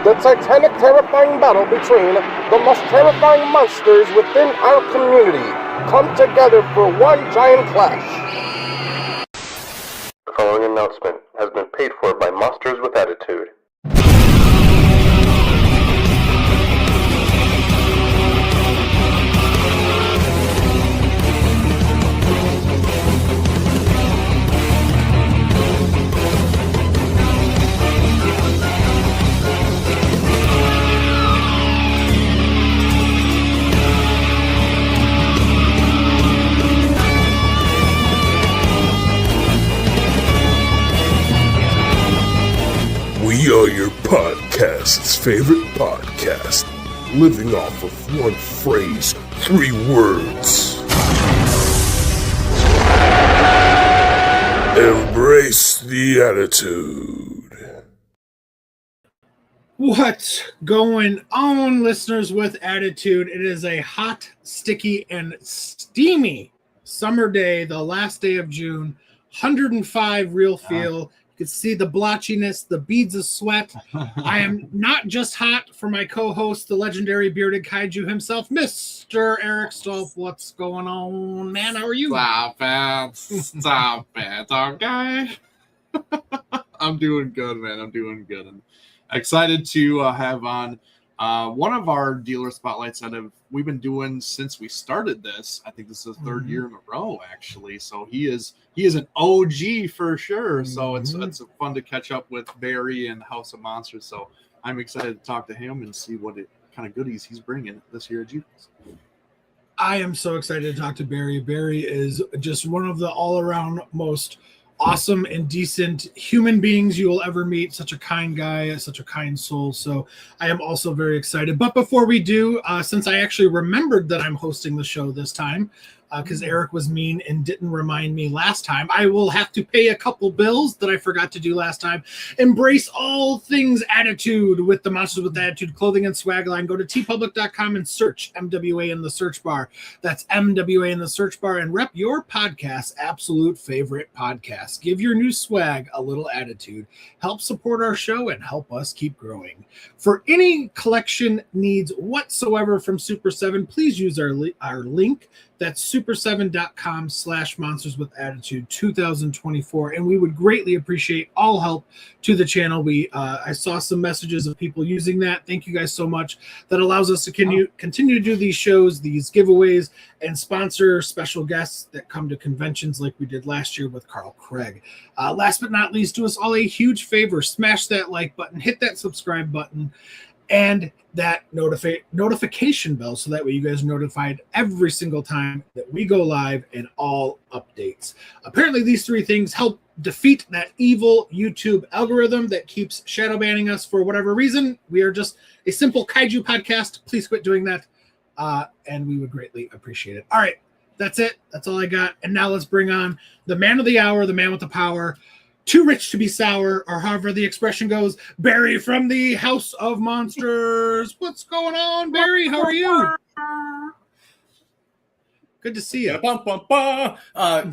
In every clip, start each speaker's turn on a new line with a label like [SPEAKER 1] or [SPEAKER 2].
[SPEAKER 1] the titanic, terrifying battle between the most terrifying monsters within our community come together for one giant clash. The following announcement has been paid for by Monsters with Attitude.
[SPEAKER 2] We are your podcast's favorite podcast, living off of one phrase, 3 words. Embrace the attitude.
[SPEAKER 3] What's going on, listeners with attitude? It is a hot, sticky, and steamy summer day, the last day of June. 105 real feel. You can see the blotchiness, the beads of sweat. I am not just hot for my co-host, the legendary bearded kaiju himself, Mr. Eric Stolf. What's going on, man? How are you?
[SPEAKER 4] Stop it, okay? I'm doing good, man. I'm doing good. I'm excited to have on one of our dealer spotlights that we've been doing since we started this. I think this is the third year in a row, actually. So he is an OG for sure. So it's fun to catch up with Barry and House of Monsters. So I'm excited to talk to him and see what kind of goodies he's bringing this year at GFest.
[SPEAKER 3] I am so excited to talk to Barry. Barry is just one of the all-around most awesome and decent human beings you will ever meet. Such a kind guy, such a kind soul. So I am also very excited. But before we do, since I actually remembered that I'm hosting the show this time, because Eric was mean and didn't remind me last time, I will have to pay a couple bills that I forgot to do last time. Embrace all things attitude with the Monsters with Attitude clothing and swag line. Go to tpublic.com and search MWA in the search bar. That's MWA in the search bar, and rep your podcast's absolute favorite podcast. Give your new swag a little attitude. Help support our show and help us keep growing. For any collection needs whatsoever from Super 7, please use our link. That's super7.com/monsters with attitude 2024. And we would greatly appreciate all help to the channel. I saw some messages of people using that. Thank you guys so much. That allows us to continue to do these shows, these giveaways, and sponsor special guests that come to conventions like we did last year with Carl Craig. Last but not least, do us all a huge favor. Smash that like button, hit that subscribe button, and that notification bell, so that way you guys are notified every single time that we go live and all updates. Apparently these 3 things help defeat that evil YouTube algorithm that keeps shadow banning us for whatever reason. We are just a simple kaiju podcast. Please quit doing that, and we would greatly appreciate it. All right, that's it. That's all I got. And now let's bring on the man of the hour, the man with the power, too rich to be sour, or however the expression goes, Barry from the House of Monsters. What's going on, Barry? How are you? Good to see you.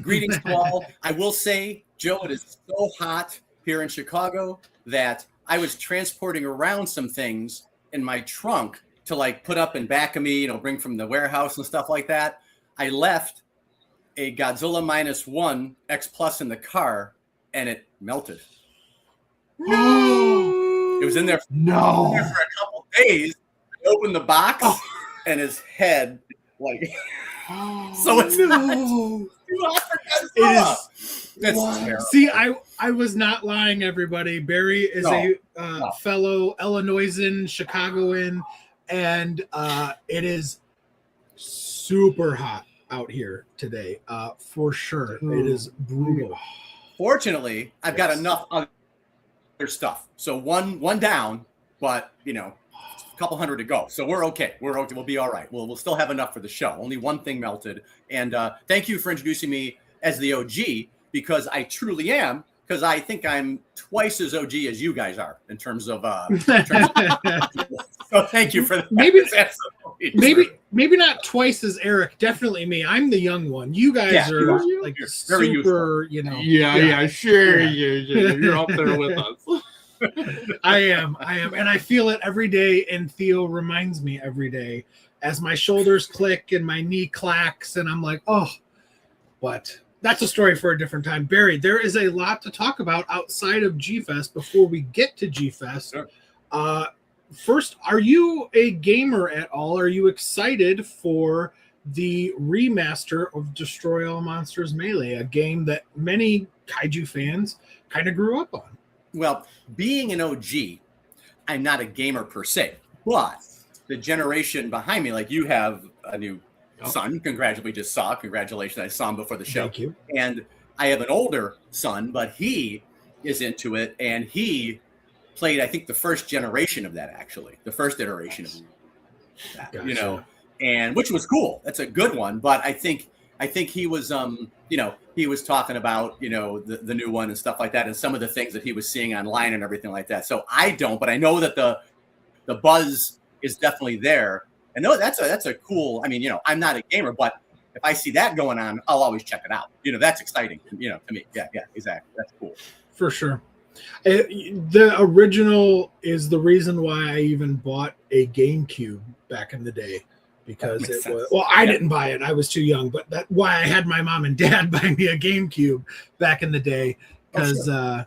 [SPEAKER 5] Greetings to all. I will say, Joe, it is so hot here in Chicago that I was transporting around some things in my trunk to put up in back of me, bring from the warehouse and stuff like that. I left a Godzilla -1 X Plus in the car, and it melted.
[SPEAKER 3] No.
[SPEAKER 5] It was in there for a couple days. I opened the box, and his head, so it's not too hot for Godzilla. That's terrible.
[SPEAKER 3] See, I was not lying, everybody. Barry is a fellow Illinoisan, Chicagoan, and it is super hot out here today, for sure. It is brutal.
[SPEAKER 5] Fortunately, I've got enough other stuff. So one down, but a couple hundred to go. So we're okay. We'll be all right. We'll still have enough for the show. Only one thing melted. And thank you for introducing me as the OG, because I truly am. Because I think I'm twice as OG as you guys are in terms of. So thank you for that.
[SPEAKER 3] Maybe not twice as Eric. Definitely me. I'm the young one. You guys are
[SPEAKER 5] you're very
[SPEAKER 3] super.
[SPEAKER 5] useful.
[SPEAKER 4] Yeah, sure. Yeah. You're up there with us.
[SPEAKER 3] I am, and I feel it every day. And Theo reminds me every day as my shoulders click and my knee clacks, and I'm like, oh. But that's a story for a different time. Barry, there is a lot to talk about outside of G-Fest before we get to G-Fest. Sure. First, are you a gamer at all? Are you excited for the remaster of Destroy All Monsters Melee, a game that many kaiju fans kind of grew up on?
[SPEAKER 5] Well, being an OG, I'm not a gamer per se, but the generation behind me, like you have a new son. Congratulations, I saw him before the show.
[SPEAKER 3] Thank you.
[SPEAKER 5] And I have an older son, but he is into it, and he played, I think, the first generation of that, actually, the first iteration of that,
[SPEAKER 3] Gotcha.
[SPEAKER 5] you know, and which was cool. That's a good one. But I think he was, you know, he was talking about, you know, the new one and stuff like that, and some of the things that he was seeing online and everything like that. So I don't, but I know that the buzz is definitely there. And no, that's a cool. I mean, you know, I'm not a gamer, but if I see that going on, I'll always check it out. You know, that's exciting. You know, to me, yeah, exactly. That's cool
[SPEAKER 3] for sure. The original is the reason why I even bought a GameCube back in the day, because it
[SPEAKER 5] sense.
[SPEAKER 3] was, well, I didn't buy it. I was too young, but that's why I had my mom and dad buy me a GameCube back in the day, because I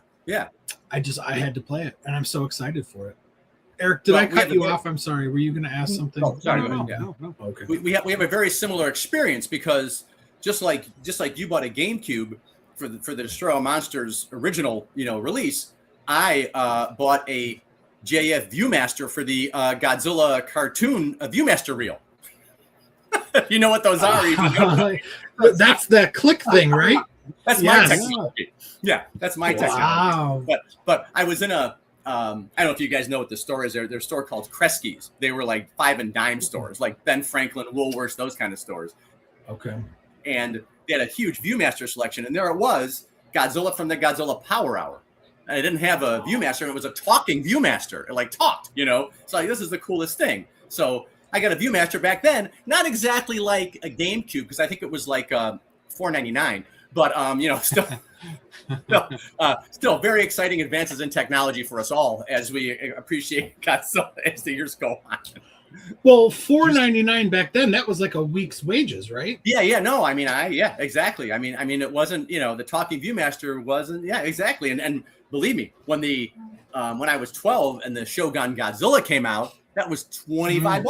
[SPEAKER 3] had to play it, and I'm so excited for it. Eric, did I cut you off? I'm sorry. Were you going to ask something?
[SPEAKER 5] Oh, sorry.
[SPEAKER 3] No. Okay.
[SPEAKER 5] We have a very similar experience, because just like you bought a GameCube for the Destroy All Monsters original, you know, release, I bought a JF Viewmaster for the Godzilla cartoon Viewmaster reel. You know what those are?
[SPEAKER 3] That's the click thing, right?
[SPEAKER 5] That's my technology. Yeah, that's my technology.
[SPEAKER 3] Wow.
[SPEAKER 5] But I was in a I don't know if you guys know what the store is. There's a store called Kresge's. They were like 5 and dime stores, like Ben Franklin, Woolworths, those kind of stores.
[SPEAKER 3] Okay.
[SPEAKER 5] And they had a huge Viewmaster selection, and there it was, Godzilla from the Godzilla Power Hour. And I didn't have a Viewmaster, and it was a talking Viewmaster. It like talked, you know. So like, this is the coolest thing. So I got a Viewmaster back then, not exactly like a GameCube, because I think it was like $4.99. But you know, still very exciting advances in technology for us all as we appreciate Godzilla as the years go on.
[SPEAKER 3] Well, $4.99 back then, that was like a week's wages, right?
[SPEAKER 5] Yeah. No, I mean, exactly. I mean, it wasn't, you know, the talking Viewmaster wasn't. Yeah, exactly. And believe me, when when I was 12 and the Shogun Godzilla came out, that was $25.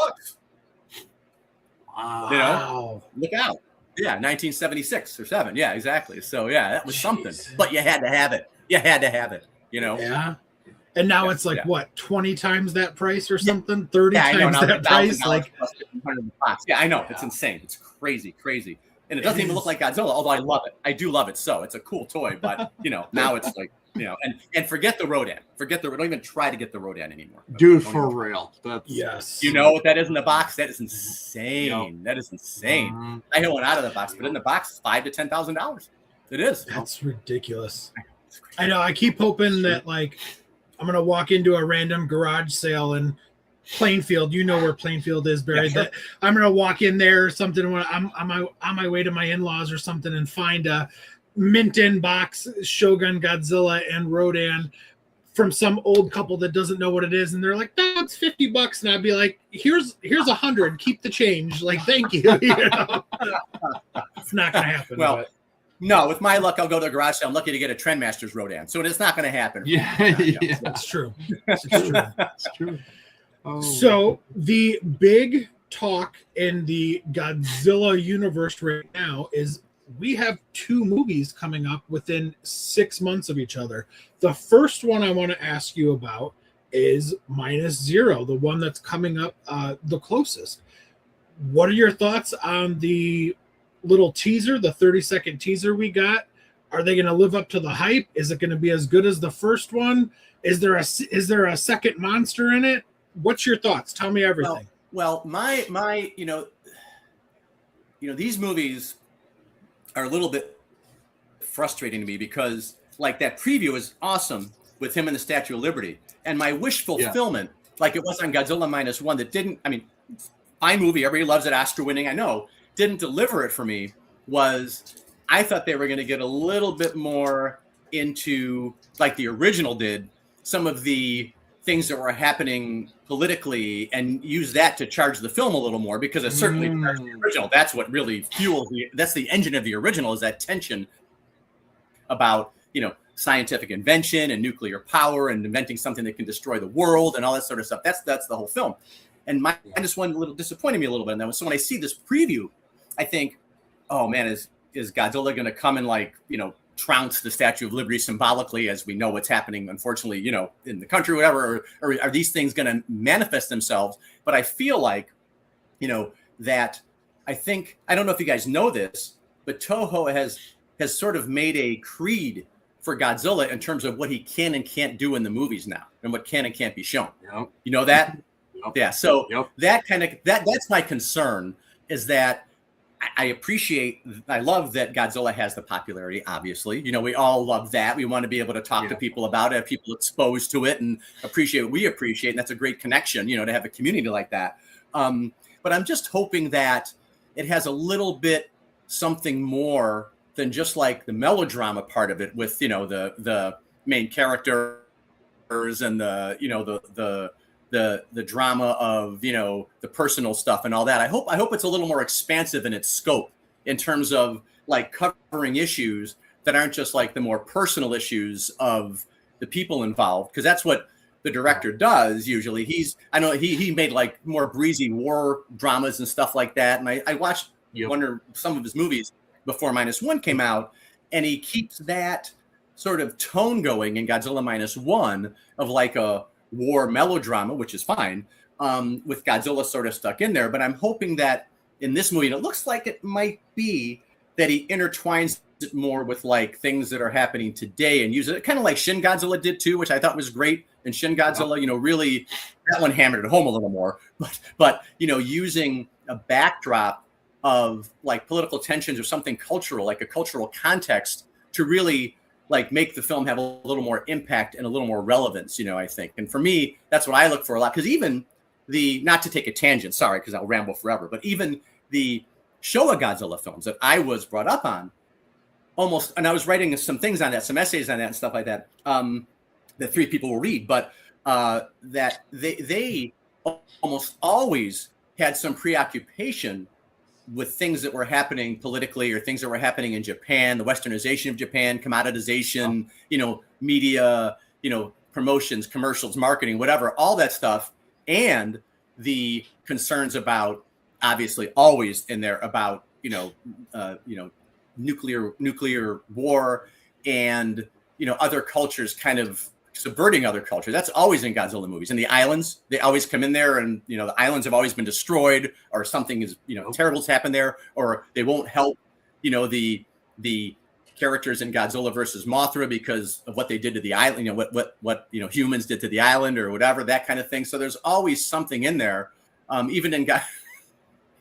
[SPEAKER 3] Wow.
[SPEAKER 5] You know, look out. Yeah, 1976 or 7. Yeah, exactly. So yeah, that was something. But you had to have it. You know.
[SPEAKER 3] Yeah. And now it's like what, 20 times that price or something? 30 times that price? Like,
[SPEAKER 5] yeah, I know. It's insane. It's crazy. And it doesn't even look like Godzilla, although I love it. I do love it. So it's a cool toy, but you know, now it's like, you know, and forget the Rodan. Don't even try to get the Rodan anymore.
[SPEAKER 4] Dude, for real.
[SPEAKER 3] Yes.
[SPEAKER 5] You know what that is in the box? That is insane.
[SPEAKER 3] Yep.
[SPEAKER 5] That is insane. I had one out of the box, but in the box, it's $5,000 to $10,000. It is.
[SPEAKER 3] That's ridiculous. I know. I keep hoping that like I'm gonna walk into a random garage sale in Plainfield. You know where Plainfield is, Barry.
[SPEAKER 5] Yeah, sure.
[SPEAKER 3] That I'm gonna walk in there or something when I'm on my way to my in-laws or something and find a mint-in box Shogun Godzilla and Rodan from some old couple that doesn't know what it is, and they're like, "No, it's $50," and I'd be like, "Here's $100. Keep the change. Like, thank you." You know? It's not gonna happen.
[SPEAKER 5] Well.
[SPEAKER 3] But.
[SPEAKER 5] No, with my luck, I'll go to the garage sale. I'm lucky to get a Trendmasters Rodan, so it's not going to happen.
[SPEAKER 4] Yeah.
[SPEAKER 3] That's true.
[SPEAKER 4] That's true. Oh.
[SPEAKER 3] So the big talk in the Godzilla universe right now is we have 2 movies coming up within 6 months of each other. The first one I want to ask you about is -0, the one that's coming up the closest. What are your thoughts on the little teaser, the 30-second teaser we got? Are they going to live up to the hype? Is it going to be as good as the first one? Is there a second monster in it? What's your thoughts? Tell me everything.
[SPEAKER 5] Well, my you know these movies are a little bit frustrating to me, because like that preview is awesome with him in the Statue of Liberty, and my wish fulfillment, like it was on Godzilla -1, that didn't. I mean, fine movie, everybody loves it, Oscar winning, I know. Didn't deliver it for me. Was I thought they were going to get a little bit more into like the original did, some of the things that were happening politically and use that to charge the film a little more, because it certainly charged the original. That's what really fuels that's the engine of the original, is that tension about, scientific invention and nuclear power and inventing something that can destroy the world and all that sort of stuff. That's the whole film. And minus one little disappointed me a little bit. And then so when I see this preview, I think, oh man, is Godzilla going to come and trounce the Statue of Liberty symbolically, as we know what's happening, unfortunately, in the country, whatever, or are these things going to manifest themselves? But I feel like, that I don't know if you guys know this, but Toho has sort of made a creed for Godzilla in terms of what he can and can't do in the movies now, and what can and can't be shown.
[SPEAKER 4] Yep.
[SPEAKER 5] You know that?
[SPEAKER 4] Yep.
[SPEAKER 5] Yeah. So
[SPEAKER 4] Yep.
[SPEAKER 5] that's my concern, is that I love that Godzilla has the popularity, obviously. We all love that. We want to be able to talk to people about it, have people exposed to it and appreciate what we appreciate. And that's a great connection, to have a community like that. But I'm just hoping that it has a little bit something more than just like the melodrama part of it with, the main characters and the drama of, the personal stuff and all that. I hope it's a little more expansive in its scope, in terms of like covering issues that aren't just like the more personal issues of the people involved. Cause that's what the director does usually. I know he made like more breezy war dramas and stuff like that. And I watched some of his movies before -1 came out, and he keeps that sort of tone going in Godzilla -1 of like a war melodrama, which is fine, with Godzilla sort of stuck in there. But I'm hoping that in this movie, and it looks like it might be, that he intertwines it more with like things that are happening today and use it kind of like Shin Godzilla did too, which I thought was great. And Shin Godzilla, really, that one hammered it home a little more, but using a backdrop of like political tensions or something cultural, like a cultural context, to really like make the film have a little more impact and a little more relevance, I think. And for me, that's what I look for a lot. Because even not to take a tangent, sorry, because I'll ramble forever, but even the Showa Godzilla films that I was brought up on, and I was writing some things on that, some essays on that and stuff like that, that 3 people will read, but that they almost always had some preoccupation with things that were happening politically, or things that were happening in Japan, the westernization of Japan, commoditization, media, promotions, commercials, marketing, whatever, all that stuff. And the concerns about, obviously always in there, about, nuclear war and, other cultures kind of subverting other cultures. That's always in Godzilla movies. And the islands, they always come in there, and the islands have always been destroyed, or something is terrible's happened there, or they won't help the characters in Godzilla versus Mothra because of what they did to the island, what humans did to the island or whatever, that kind of thing. So there's always something in there. Even in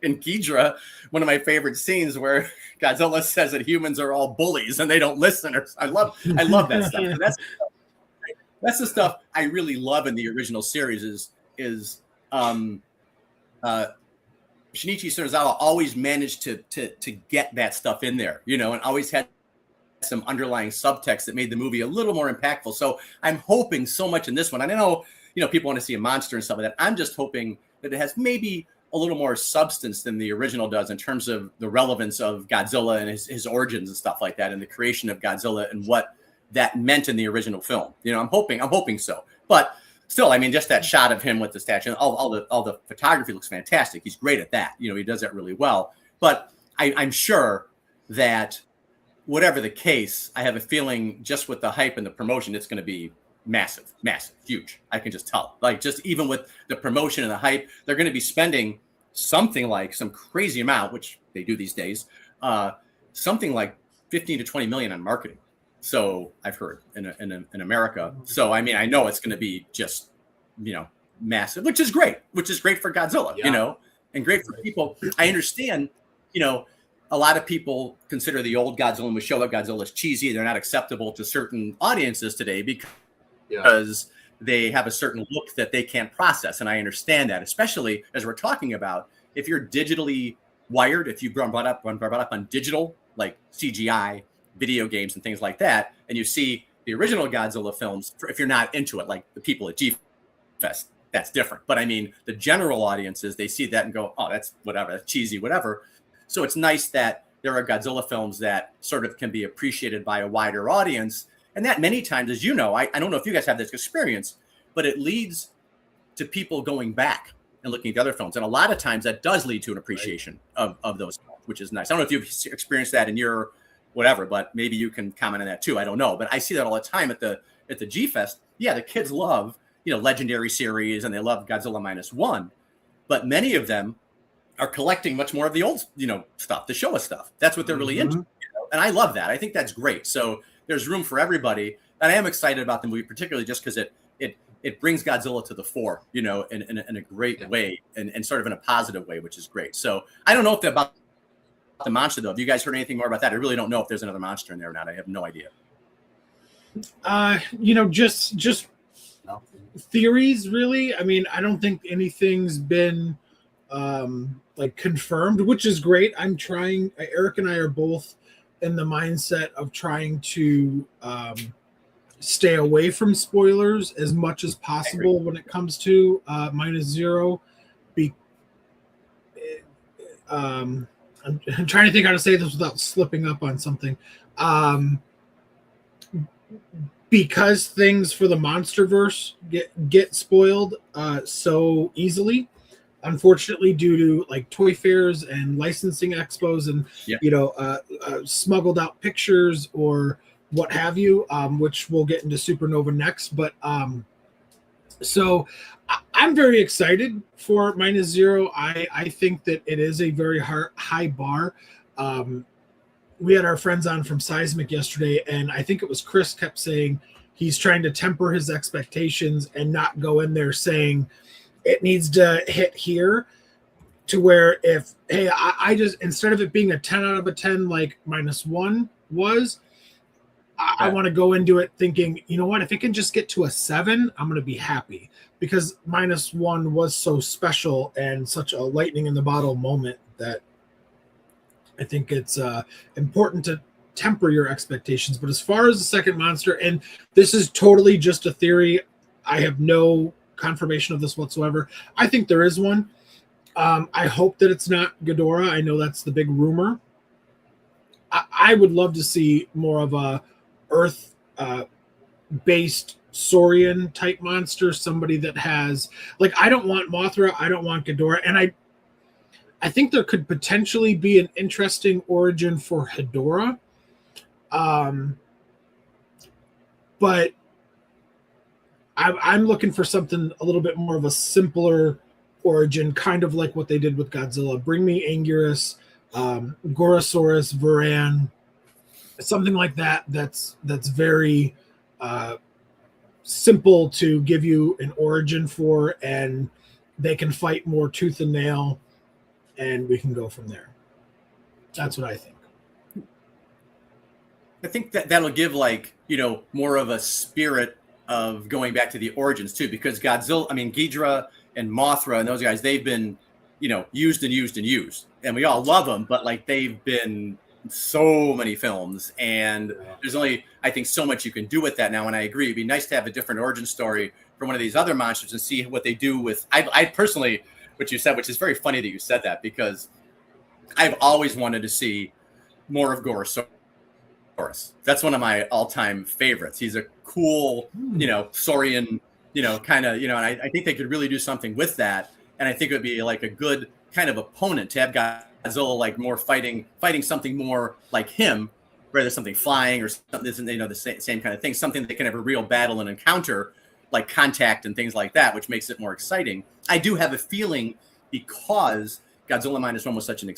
[SPEAKER 5] Ghidorah, one of my favorite scenes where Godzilla says that humans are all bullies and they don't listen. I love that stuff. So that's the stuff I really love in the original series. Is Shinichi Tsuruzawa always managed to get that stuff in there, and always had some underlying subtext that made the movie a little more impactful. So I'm hoping so much in this one. I know, people want to see a monster and stuff like that. I'm just hoping that it has maybe a little more substance than the original does, in terms of the relevance of Godzilla and his origins and stuff like that, and the creation of Godzilla and what that meant in the original film. I'm hoping so. But still, just that shot of him with the statue, all the photography looks fantastic. He's great at that. He does that really well. But I'm sure that whatever the case, I have a feeling just with the hype and the promotion, it's going to be massive, huge. I can just tell. Like, just even with the promotion and the hype, they're going to be spending something like some crazy amount, which they do these days, something like 15 to 20 million on marketing. So I've heard in America. So, I know it's going to be just, massive, which is great for Godzilla, and great for people. I understand, a lot of people consider the old Godzilla and Showa Godzilla as cheesy. They're not acceptable to certain audiences today because they have a certain look that they can't process. And I understand that, especially as we're talking about, if you're digitally wired, if you've been brought up on digital, like CGI, video games and things like that, and you see, the original Godzilla films, if you're not into it, like the people at G-Fest, that's different. But I mean, the general audiences, they see that and go, oh, that's whatever, that's cheesy, whatever. So it's nice that there are Godzilla films that sort of can be appreciated by a wider audience. And that many times, as you know, I don't know if you guys have this experience, but it leads to people going back and looking at the other films. And a lot of times that does lead to an appreciation of those films, which is nice. I don't know if you've experienced that in your whatever, but maybe you can comment on that too. I don't know. But I see that all the time at the G-Fest. Yeah, the kids love, Legendary series and they love Godzilla -1. But many of them are collecting much more of the old, stuff, the Showa stuff. That's what they're really into. And I love that. I think that's great. So there's room for everybody. And I am excited about the movie, particularly just because it brings Godzilla to the fore, in a great way and sort of in a positive way, which is great. So I don't know if about the monster, though. Have you guys heard anything more about that? I really don't know if there's another monster in there or not. I have no idea.
[SPEAKER 3] Just theories, really. I mean, I don't think anything's been confirmed, which is great. I'm trying. Eric and I are both in the mindset of trying to stay away from spoilers as much as possible when it comes to -0. I'm trying to think how to say this without slipping up on something. Because things for the MonsterVerse get spoiled so easily, unfortunately, due to like toy fairs and licensing expos and smuggled out pictures or what have you, which we'll get into Supernova next. But so I'm very excited for -0. I think that it is a very high bar. We had our friends on from Seismic yesterday, and I think it was Chris kept saying he's trying to temper his expectations and not go in there saying it needs to hit here, to where I just, instead of it being a 10 out of a 10 like -1 was, I want to go into it thinking, you know what, if it can just get to a 7, I'm going to be happy, because -1 was so special and such a lightning in the bottle moment that I think it's important to temper your expectations. But as far as the second monster, and this is totally just a theory, I have no confirmation of this whatsoever. I think there is one. I hope that it's not Ghidorah. I know that's the big rumor. I would love to see more of a Earth based Saurian type monster, somebody that has, like, I don't want Mothra, I don't want Ghidorah, and I think there could potentially be an interesting origin for Hedorah. But I'm looking for something a little bit more of a simpler origin, kind of like what they did with Godzilla. Bring me Anguirus, Gorosaurus, Varan, something like that. That's very simple to give you an origin for, and they can fight more tooth and nail, and we can go from there. That's what I think.
[SPEAKER 5] I think that'll give more of a spirit of going back to the origins too, because Ghidorah and Mothra and those guys, they've been, used and used and used, and we all love them, but they've been so many films, and there's only, I think, so much you can do with that now. And I agree, it'd be nice to have a different origin story for one of these other monsters and see what they do with. I personally, what you said, which is very funny that you said that, because I've always wanted to see more of Gorosaurus. That's one of my all-time favorites. He's a cool, Saurian, kind of, and I think they could really do something with that. And I think it would be like a good kind of opponent to have Godzilla more fighting something more like him, rather something flying or something, the same kind of thing, something that can have a real battle and encounter, like Contact and things like that, which makes it more exciting. I do have a feeling, because Godzilla -1 was such an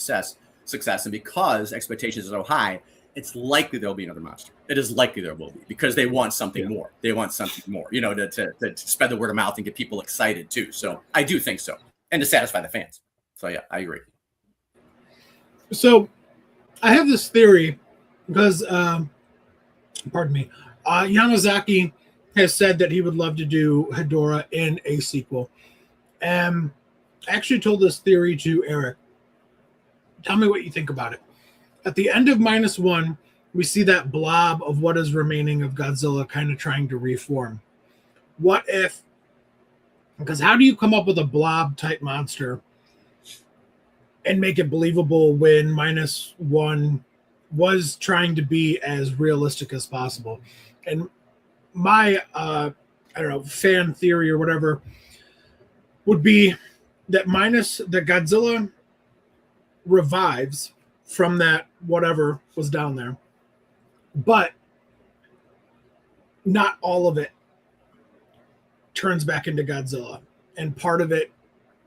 [SPEAKER 5] success, and because expectations are so high, it's likely there'll be another monster. It is likely there will be, because they want something more. They want something more, to spread the word of mouth and get people excited too. So I do think so, and to satisfy the fans. So yeah, I agree.
[SPEAKER 3] So I have this theory because, pardon me, Yamazaki has said that he would love to do Hedorah in a sequel. I actually told this theory to Eric. Tell me what you think about it. At the end of -1, we see that blob of what is remaining of Godzilla kind of trying to reform. What if, because how do you come up with a blob type monster and make it believable when -1 was trying to be as realistic as possible? And my, I don't know, fan theory or whatever would be that that Godzilla revives from that whatever was down there, but not all of it turns back into Godzilla, and part of it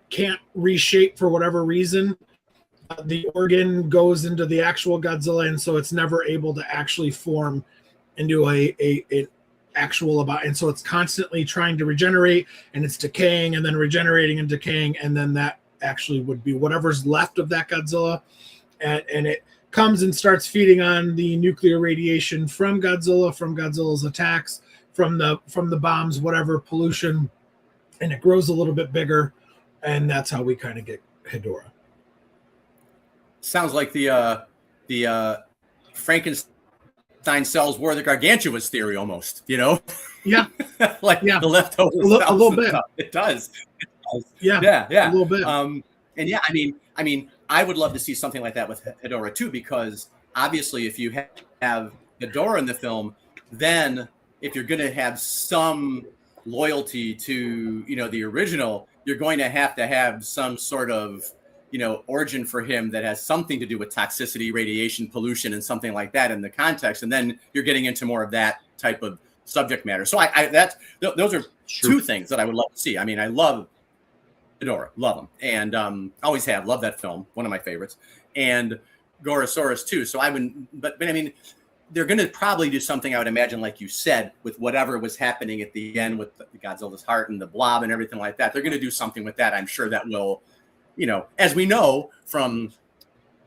[SPEAKER 3] can't reshape for whatever reason. The organ goes into the actual Godzilla, and so it's never able to actually form into an actual about, and so it's constantly trying to regenerate, and it's decaying and then regenerating and decaying, and then that actually would be whatever's left of that Godzilla, and it comes and starts feeding on the nuclear radiation from Godzilla's attacks, from the bombs, whatever pollution, and it grows a little bit bigger, and that's how we kind of get Hedorah.
[SPEAKER 5] Sounds like the Frankenstein cells War of the Gargantuas theory almost, you know?
[SPEAKER 3] Yeah.
[SPEAKER 5] Like
[SPEAKER 3] yeah.
[SPEAKER 5] the leftover
[SPEAKER 3] a little bit.
[SPEAKER 5] It does.
[SPEAKER 3] Yeah.
[SPEAKER 5] A little
[SPEAKER 3] bit.
[SPEAKER 5] And yeah, I mean, I would love to see something like that with Hedorah too, because obviously if you have Hedorah in the film, then if you're going to have some loyalty to, you know, the original, you're going to have some sort of, you know, origin for him that has something to do with toxicity, radiation, pollution, and something like that in the context. And then you're getting into more of that type of subject matter. So those are two things that I would love to see. I mean, I love Hedorah, love him, and always have, love that film, one of my favorites, and Gorosaurus too. So I wouldn't, but I mean, they're going to probably do something, I would imagine, like you said, with whatever was happening at the end with the Godzilla's heart and the blob and everything like that. They're going to do something with that. I'm sure that will, you know, as we know from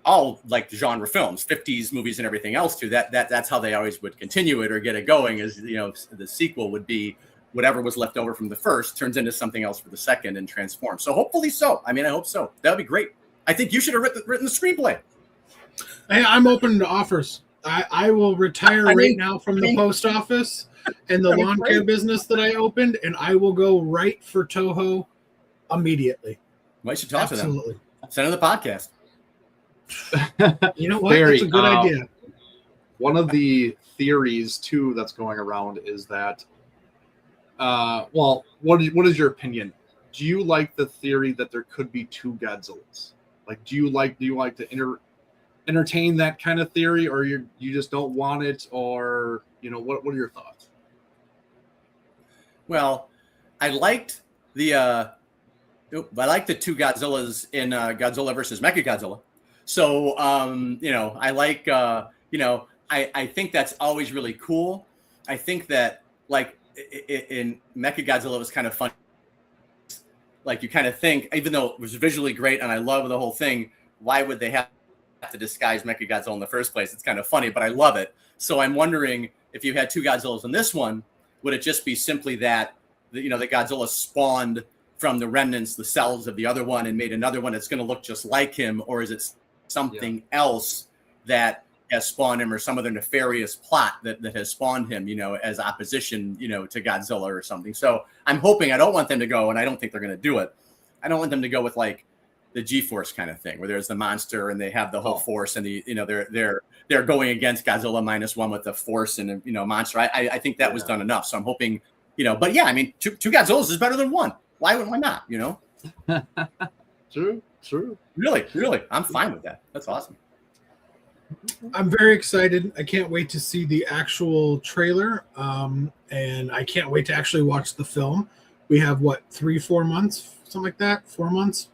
[SPEAKER 5] all like genre films, 50s movies and everything else too, that's how they always would continue it or get it going, is, you know, the sequel would be whatever was left over from the first turns into something else for the second and transforms. So hopefully so. I mean, I hope so. That would be great. I think you should have written the screenplay.
[SPEAKER 3] I'm open to offers. I will retire right now from the post office and the lawn care business that I opened, and I will go right for Toho immediately.
[SPEAKER 5] Well, you should talk
[SPEAKER 3] Absolutely.
[SPEAKER 5] to them. Send them the podcast.
[SPEAKER 3] You know what? That's a good idea.
[SPEAKER 4] One of the theories too that's going around is that, well, what is your opinion? Do you like the theory that there could be two Godzillas? Like, do you like to entertain that kind of theory, or you just don't want it, or, you know, what are your thoughts?
[SPEAKER 5] Well, I liked the two Godzillas in Godzilla versus Mechagodzilla. So, you know, I like, you know, I think that's always really cool. I think that, like, in Mechagodzilla, it was kind of fun. Like, you kind of think, even though it was visually great and I love the whole thing, why would they have to disguise Mechagodzilla in the first place? It's kind of funny, but I love it. So I'm wondering, if you had two Godzillas in this one, would it just be simply that, you know, the Godzilla spawned from the remnants, the cells of the other one, and made another one that's going to look just like him? Or is it something else that has spawned him, or some other nefarious plot that has spawned him, you know, as opposition, you know, to Godzilla or something? So I'm hoping, I don't want them to go, and I don't think they're going to do it, I don't want them to go with like the G-Force kind of thing, where there's the monster and they have the whole force, and the, you know, they're going against Godzilla -1 with the force and, you know, monster. I think that was done enough. So I'm hoping, you know, but yeah, I mean, two Godzillas is better than one. Why not? You know?
[SPEAKER 4] True.
[SPEAKER 5] Really, I'm fine with that. That's awesome.
[SPEAKER 3] I'm very excited. I can't wait to see the actual trailer, and I can't wait to actually watch the film. We have 3-4 months, something like that, 4 months.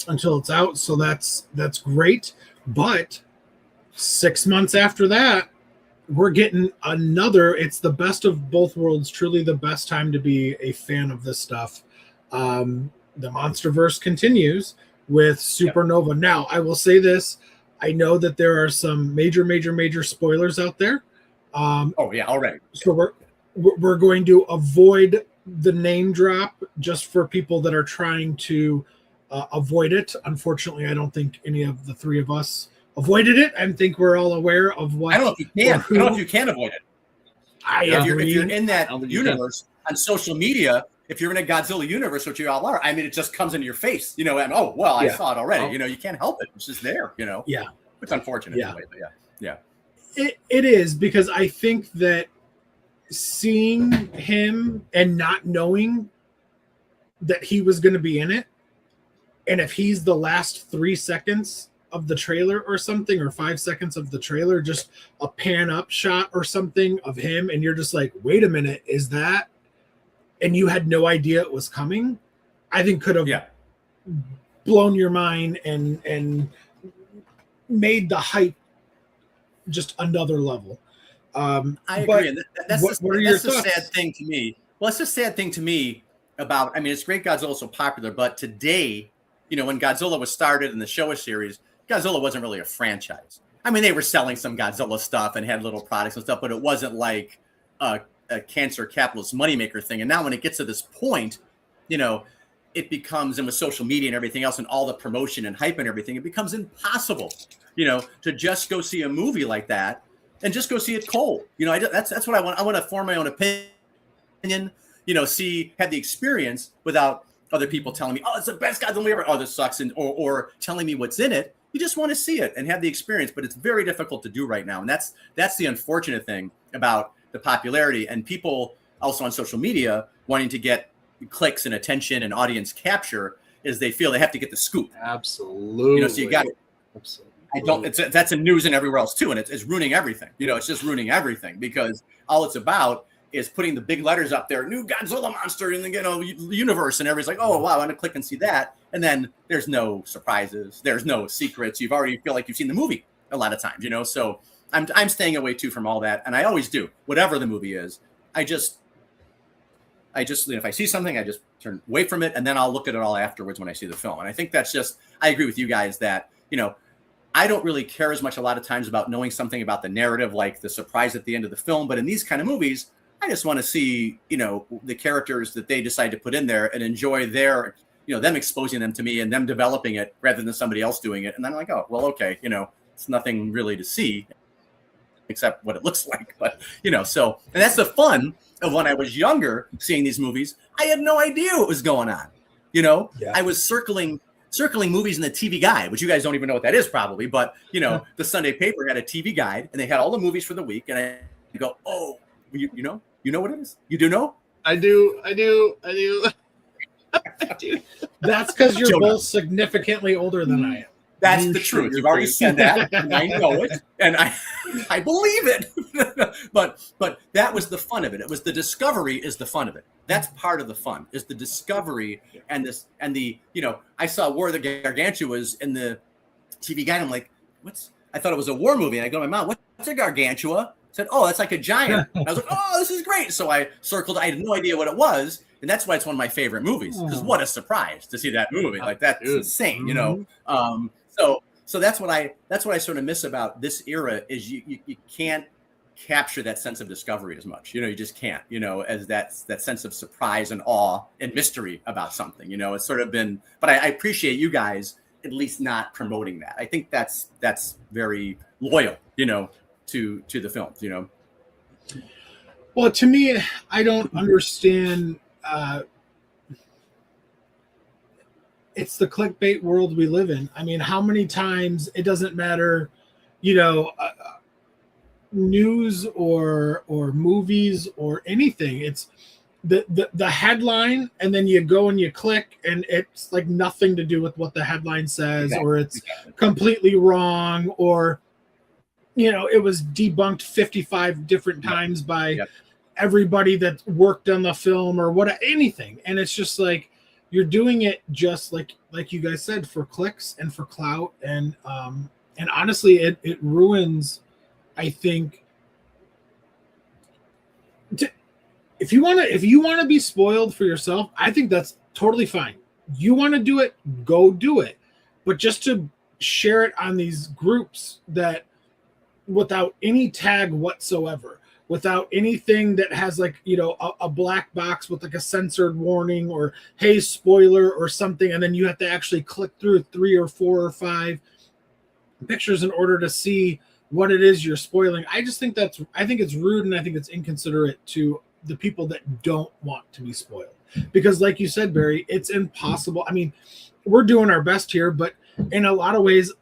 [SPEAKER 3] Until it's out, so that's great. But 6 months after that, we're getting another. It's the best of both worlds. Truly, the best time to be a fan of this stuff. The Monsterverse continues with Supernova. Yep. Now, I will say this. I know that there are some major spoilers out there.
[SPEAKER 5] Already.
[SPEAKER 3] So we're going to avoid the name drop just for people that are trying to avoid it. Unfortunately, I don't think any of the three of us avoided it and think we're all aware of what.
[SPEAKER 5] I don't know if you can. I don't know if you can avoid it. If you're in that universe on social media, if you're in a Godzilla universe, which you all are, I mean, it just comes into your face, you know, and I saw it already. You know, you can't help it. It's just there, you know.
[SPEAKER 3] Yeah.
[SPEAKER 5] It's unfortunate in a way, but yeah.
[SPEAKER 3] It is, because I think that seeing him and not knowing that he was going to be in it, and if he's the last 3 seconds of the trailer or something, or 5 seconds of the trailer, just a pan up shot or something of him, and you're just like, wait a minute, is that? And you had no idea it was coming, I think could have blown your mind and made the hype just another level.
[SPEAKER 5] I agree. And that's the sad thing to me. Well, it's the sad thing to me about, I mean, it's great Godzilla's so popular, but today, you know, when Godzilla was started in the Showa series, Godzilla wasn't really a franchise. I mean, they were selling some Godzilla stuff and had little products and stuff, but it wasn't like a cancer capitalist moneymaker thing. And now when it gets to this point, you know, it becomes, and with social media and everything else and all the promotion and hype and everything, it becomes impossible, you know, to just go see a movie like that and just go see it cold. You know, that's what I want. I want to form my own opinion, you know, have the experience without other people telling me, oh, it's the best Godzilla movie ever. Oh, this sucks. And, or telling me what's in it. You just want to see it and have the experience, but it's very difficult to do right now. And that's the unfortunate thing about the popularity and people also on social media wanting to get clicks and attention and audience capture is they feel they have to get the scoop.
[SPEAKER 4] Absolutely.
[SPEAKER 5] You know, so you got it.
[SPEAKER 4] Absolutely.
[SPEAKER 5] That's in news and everywhere else too. And it's ruining everything. You know, it's just ruining everything because all it's about is putting the big letters up there, new Godzilla monster in the universe. And everybody's like, oh, wow, I'm going to click and see that. And then there's no surprises. There's no secrets. You've already feel like you've seen the movie a lot of times, you know? So I'm staying away too from all that. And I always do, whatever the movie is. I just, if I see something, I just turn away from it. And then I'll look at it all afterwards when I see the film. And I think that's just, I agree with you guys that, you know, I don't really care as much a lot of times about knowing something about the narrative, like the surprise at the end of the film. But in these kind of movies, I just want to see, you know, the characters that they decide to put in there and enjoy their, you know, them exposing them to me and them developing it rather than somebody else doing it. And then I'm like, oh, well, okay, you know, it's nothing really to see except what it looks like. But, you know, so, and that's the fun of when I was younger seeing these movies. I had no idea what was going on. You know, I was circling movies in the TV guide, which you guys don't even know what that is probably. But, you know, the Sunday paper had a TV guide and they had all the movies for the week. And I go, oh, you know what it is? You do know?
[SPEAKER 4] I do. I do.
[SPEAKER 3] That's because you're both significantly older than I am.
[SPEAKER 5] That's the truth. You've already said that, and I know it, and I believe it. but that was the fun of it. It was the discovery is the fun of it. That's part of the fun is the discovery and the you know, I saw War of the Gargantuas in the TV guide. I'm like, I thought it was a war movie, and I go to my mom, what's a gargantua? I said, oh, that's like a giant. I was like, oh, this is great. So I circled. I had no idea what it was. And that's why it's one of my favorite movies. Because what a surprise to see that movie. Like that's insane, you know. So that's what I sort of miss about this era is you can't capture that sense of discovery as much. You know, you just can't, you know, as that sense of surprise and awe and mystery about something. You know, it's sort of been, but I appreciate you guys at least not promoting that. I think that's very loyal, you know, to the films, you know.
[SPEAKER 3] Well, to me, I don't understand. It's the clickbait world we live in. I mean, how many times it doesn't matter, you know, news or movies or anything. It's the headline, and then you go and you click, and it's like nothing to do with what the headline says, or it's completely wrong, or you know, it was debunked 55 different times by everybody that worked on the film or anything. And it's just like, you're doing it just like you guys said, for clicks and for clout. And honestly, it ruins, I think, if you want to be spoiled for yourself, I think that's totally fine. You want to do it, go do it. But just to share it on these groups that, without any tag whatsoever, without anything that has like, you know, a black box with like a censored warning or hey, spoiler or something, and then you have to actually click through 3 or 4 or 5. pictures in order to see what it is you're spoiling. I think it's rude, and I think it's inconsiderate to the people that don't want to be spoiled. Because like you said, Barry, it's impossible. I mean, we're doing our best here, but in a lot of ways,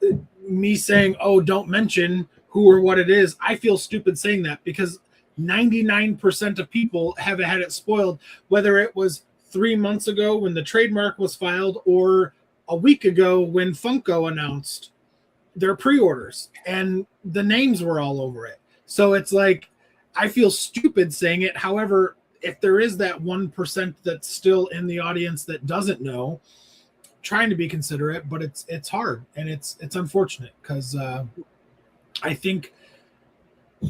[SPEAKER 3] me saying, oh, don't mention who or what it is, I feel stupid saying that, because 99% of people have had it spoiled, whether it was 3 months ago when the trademark was filed or a week ago when Funko announced their pre-orders and the names were all over it. So it's like, I feel stupid saying it. However, if there is that 1% that's still in the audience that doesn't know, trying to be considerate, but it's hard, and it's unfortunate, because I think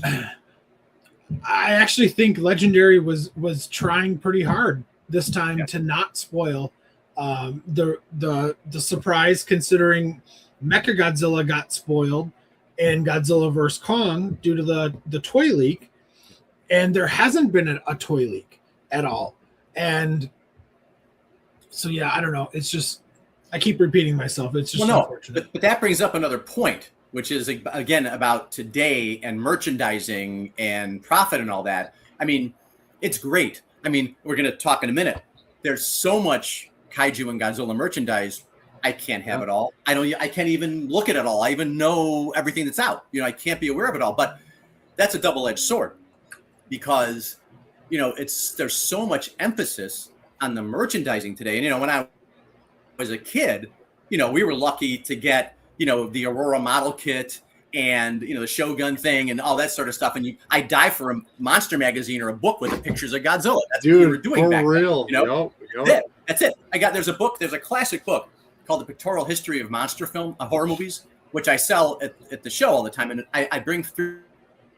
[SPEAKER 3] I actually think Legendary was trying pretty hard this time to not spoil the surprise, considering Mechagodzilla got spoiled and Godzilla vs. Kong due to the toy leak, and there hasn't been a toy leak at all. And so, yeah, I don't know. It's just, I keep repeating myself. It's just unfortunate.
[SPEAKER 5] But that brings up another point, which is, again, about today and merchandising and profit and all that. I mean, it's great. I mean, we're going to talk in a minute. There's so much Kaiju and Godzilla merchandise. I can't have it all. I can't even look at it all. I even know everything that's out. I can't be aware of it all. But that's a double-edged sword, because, there's so much emphasis on the merchandising today. And, when I was a kid, we were lucky to get, the Aurora model kit and, the Shogun thing and all that sort of stuff. And I die for a monster magazine or a book with the pictures of Godzilla. That's what we were doing back
[SPEAKER 1] real.
[SPEAKER 5] then. That's it. There's a classic book called The Pictorial History of Monster Horror Movies, which I sell at the show all the time. And I bring 3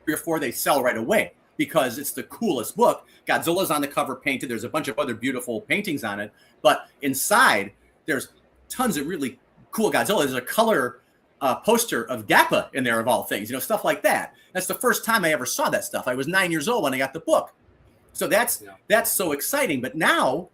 [SPEAKER 5] or 4, they sell right away, because it's the coolest book. Godzilla's on the cover painted. There's a bunch of other beautiful paintings on it. But inside, there's tons of really cool Godzilla. There's a color poster of Gappa in there, of all things, stuff like that. That's the first time I ever saw that stuff. I was 9 years old when I got the book. So that's so exciting. But now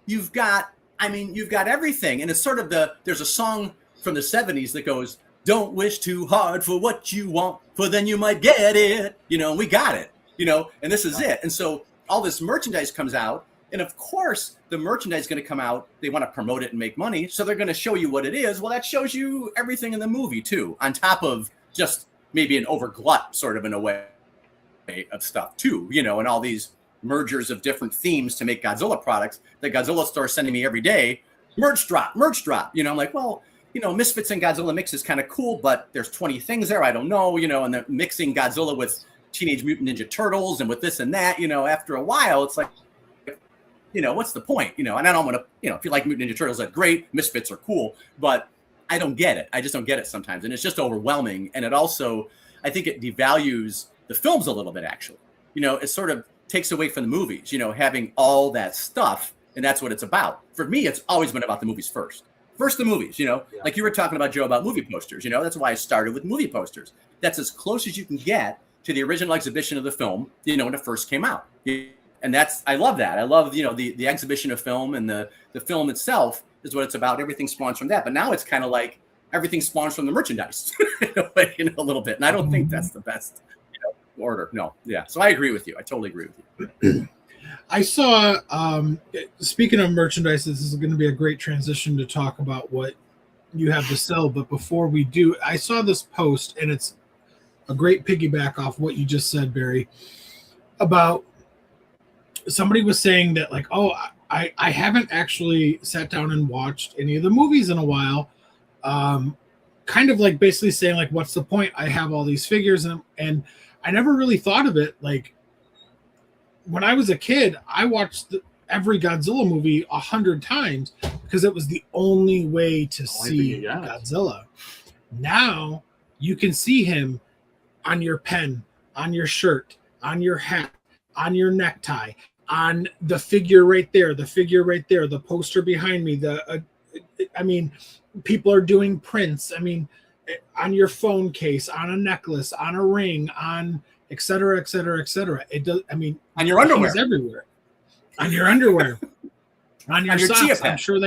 [SPEAKER 5] you've got everything. And it's sort of there's a song from the 70s that goes, "Don't wish too hard for what you want, for then you might get it." And we got it, and this is it. And so all this merchandise comes out. And of course, the merchandise is going to come out. They want to promote it and make money. So they're going to show you what it is. Well, that shows you everything in the movie, too, on top of just maybe an overglut sort of in a way of stuff, too, and all these mergers of different themes to make Godzilla products. The Godzilla store is sending me every day, merch drop. I'm like, well, Misfits and Godzilla mix is kind of cool, but there's 20 things there. I don't know, and they're mixing Godzilla with Teenage Mutant Ninja Turtles and with this and that, after a while, it's like, what's the point? And I don't want to, if you like Mutant Ninja Turtles, that's great. Misfits are cool, but I don't get it. I just don't get it sometimes. And it's just overwhelming. And it also, I think it devalues the films a little bit, actually. It sort of takes away from the movies, having all that stuff. And that's what it's about. For me, it's always been about the movies first. First, the movies, like you were talking about, Joe, about movie posters. That's why I started with movie posters. That's as close as you can get to the original exhibition of the film, when it first came out. And I love that. I love, the exhibition of film, and the film itself is what it's about. Everything spawns from that. But now it's kind of like everything spawns from the merchandise a little bit. And I don't think that's the best order. No. Yeah. So I agree with you. I totally agree with you.
[SPEAKER 3] I saw, speaking of merchandise, this is going to be a great transition to talk about what you have to sell. But before we do, I saw this post, and it's a great piggyback off what you just said, Barry, about somebody was saying that, like, oh, I haven't actually sat down and watched any of the movies in a while. Kind of like basically saying, like, what's the point? I have all these figures, and I never really thought of it. Like, when I was a kid, I watched every Godzilla movie 100 times because it was the only way to see Godzilla. Now you can see him on your pen, on your shirt, on your hat, on your necktie, on the figure right there, the poster behind me. People are doing prints. On your phone case, on a necklace, on a ring, on et cetera, et cetera, et cetera. It does.
[SPEAKER 5] On your underwear,
[SPEAKER 3] everywhere. On your underwear, on your socks. I'm sure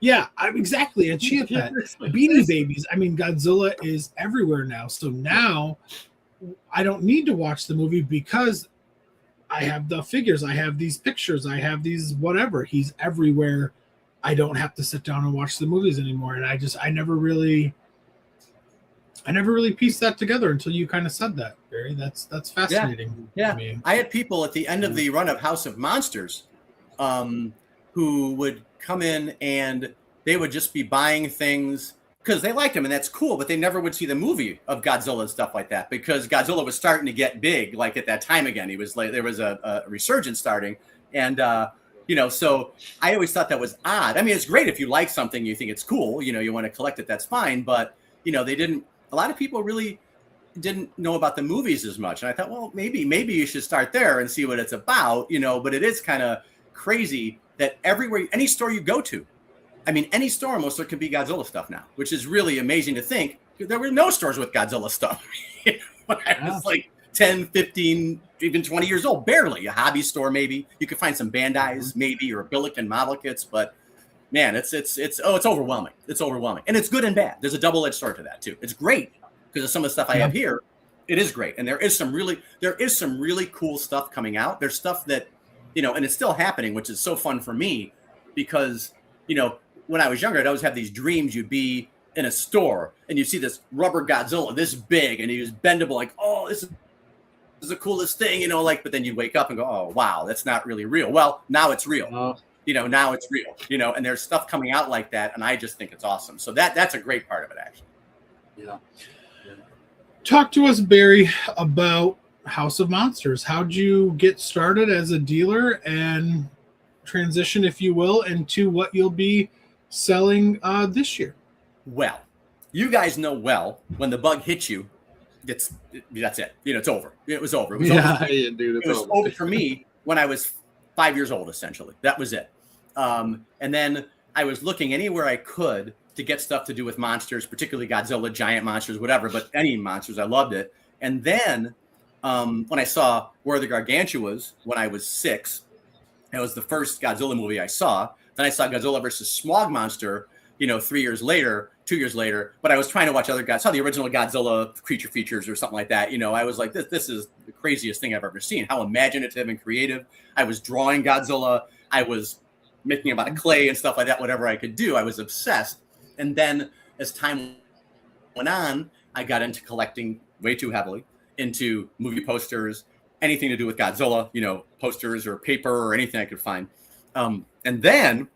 [SPEAKER 3] Yeah, exactly. A Chia Pet, Beanie Babies. I mean, Godzilla is everywhere now. So now I don't need to watch the movie because I have the figures, I have these pictures, I have these whatever. He's everywhere. I don't have to sit down and watch the movies anymore. And I never really pieced that together until you kind of said that, Barry. That's fascinating.
[SPEAKER 5] Yeah.
[SPEAKER 3] To me.
[SPEAKER 5] I had people at the end of the run of House of Monsters who would come in and they would just be buying things because they liked him, and that's cool, but they never would see the movie of Godzilla and stuff like that because Godzilla was starting to get big, like at that time again. He was like, there was a resurgence starting, and so I always thought that was odd. I mean, it's great if you like something, you think it's cool, you want to collect it, that's fine, but they didn't. A lot of people really didn't know about the movies as much, and I thought, well, maybe you should start there and see what it's about, But it is kind of crazy that everywhere, any store you go to. I mean, any store almost there can be Godzilla stuff now, which is really amazing to think. There were no stores with Godzilla stuff when I was like 10, 15, even 20 years old, barely. A hobby store, maybe. You could find some Bandai's, maybe, or Billiken model kits, but man, it's overwhelming. It's overwhelming. And it's good and bad. There's a double-edged sword to that, too. It's great because of some of the stuff I have here. It is great. And there is some really cool stuff coming out. There's stuff that, and it's still happening, which is so fun for me because, when I was younger, I'd always have these dreams. You'd be in a store and you see this rubber Godzilla this big and he was bendable, like, oh, this is the coolest thing, but then you wake up and go, oh, wow, that's not really real. Well, now it's real. Now it's real, and there's stuff coming out like that. And I just think it's awesome. So that's a great part of it, actually.
[SPEAKER 4] Yeah.
[SPEAKER 3] Talk to us, Barry, about House of Monsters. How'd you get started as a dealer and transition, if you will, into what you'll be selling this year?
[SPEAKER 5] Well, you guys know when the bug hits you, that's it. It's over. It was over. It was over.
[SPEAKER 4] Dude,
[SPEAKER 5] it was over for me when I was 5 years old, essentially. That was it. And then I was looking anywhere I could to get stuff to do with monsters, particularly Godzilla, giant monsters, whatever, but any monsters, I loved it. And then when I saw Where the Gargantuas when I was 6, that was the first Godzilla movie I saw. Then I saw Godzilla versus Smog Monster, 2 years later, but I was trying to watch other guys. I saw the original Godzilla creature features or something like that. I was like, this is the craziest thing I've ever seen. How imaginative and creative. I was drawing Godzilla. I was making him out of clay and stuff like that, whatever I could do. I was obsessed. And then as time went on, I got into collecting way too heavily into movie posters, anything to do with Godzilla, posters or paper or anything I could find. And then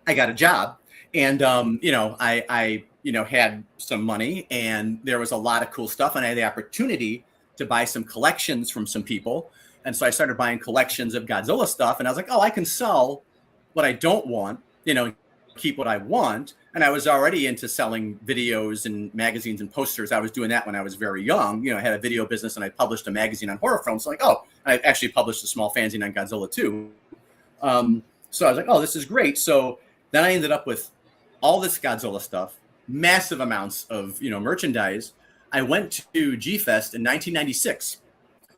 [SPEAKER 5] I got a job and, I had some money and there was a lot of cool stuff. And I had the opportunity to buy some collections from some people. And so I started buying collections of Godzilla stuff. And I was like, oh, I can sell what I don't want, keep what I want. And I was already into selling videos and magazines and posters. I was doing that when I was very young. I had a video business and I published a magazine on horror films. So like, oh, I actually published a small fanzine on Godzilla too. So I was like, oh, this is great. So then I ended up with all this Godzilla stuff, massive amounts of, merchandise. I went to G-Fest in 1996.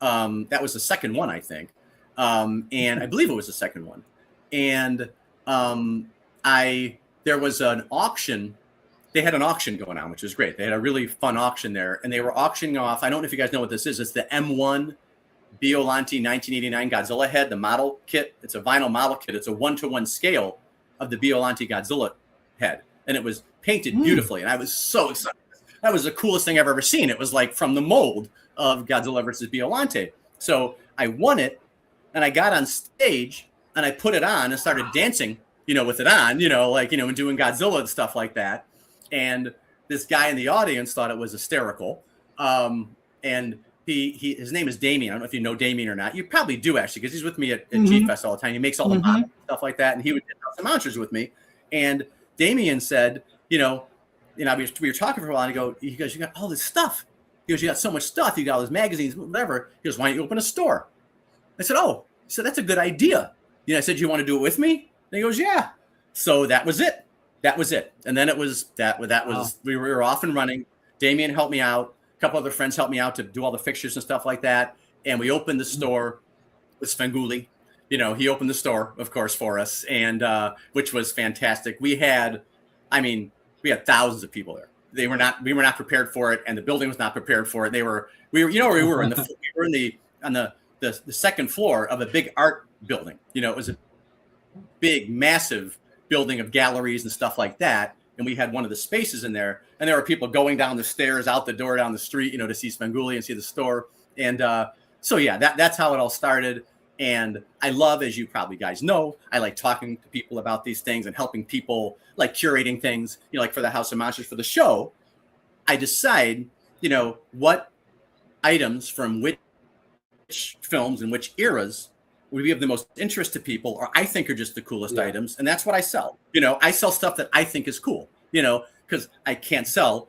[SPEAKER 5] That was the second one, I think. And I believe it was the second one. And there was an auction. They had an auction going on, which was great. They had a really fun auction there. And they were auctioning off, I don't know if you guys know what this is. It's the M1 Biollante 1989 Godzilla head, the model kit. It's a vinyl model kit. It's a 1-to-1 scale of the Biollante Godzilla head. And it was painted beautifully. And I was so excited. That was the coolest thing I've ever seen. It was like from the mold of Godzilla versus Biollante. So I won it and I got on stage and I put it on and started dancing, with it on, and doing Godzilla and stuff like that. And this guy in the audience thought it was hysterical. And his name is Damien. I don't know if you know Damien or not. You probably do, actually, because he's with me at G-Fest all the time. He makes all the models and stuff like that. And he would get some monsters with me. And Damien said, we were talking for a while, and he goes, you got all this stuff. He goes, you got so much stuff. You got all these magazines, whatever. He goes, why don't you open a store? I said, oh. He said, that's a good idea. I said, you want to do it with me? And he goes, yeah. So that was it. And then it was that was, we were off and running. Damien helped me out. A couple other friends helped me out to do all the fixtures and stuff like that. And we opened the store with Svengoolie, he opened the store, of course, for us, and which was fantastic. We had thousands of people there. We were not prepared for it, and the building was not prepared for it. We were on the second floor of a big art building. It was a big, massive building of galleries and stuff like that. And we had one of the spaces in there, and there were people going down the stairs, out the door, down the street, to see Svengoolie and see the store. And that's how it all started. And I love, as you probably guys know, I like talking to people about these things and helping people, like curating things, like for the House of Monsters for the show. I decide, what items from which films and which eras would be of the most interest to people, or I think are just the coolest items. And that's what I sell. I sell stuff that I think is cool, because I can't sell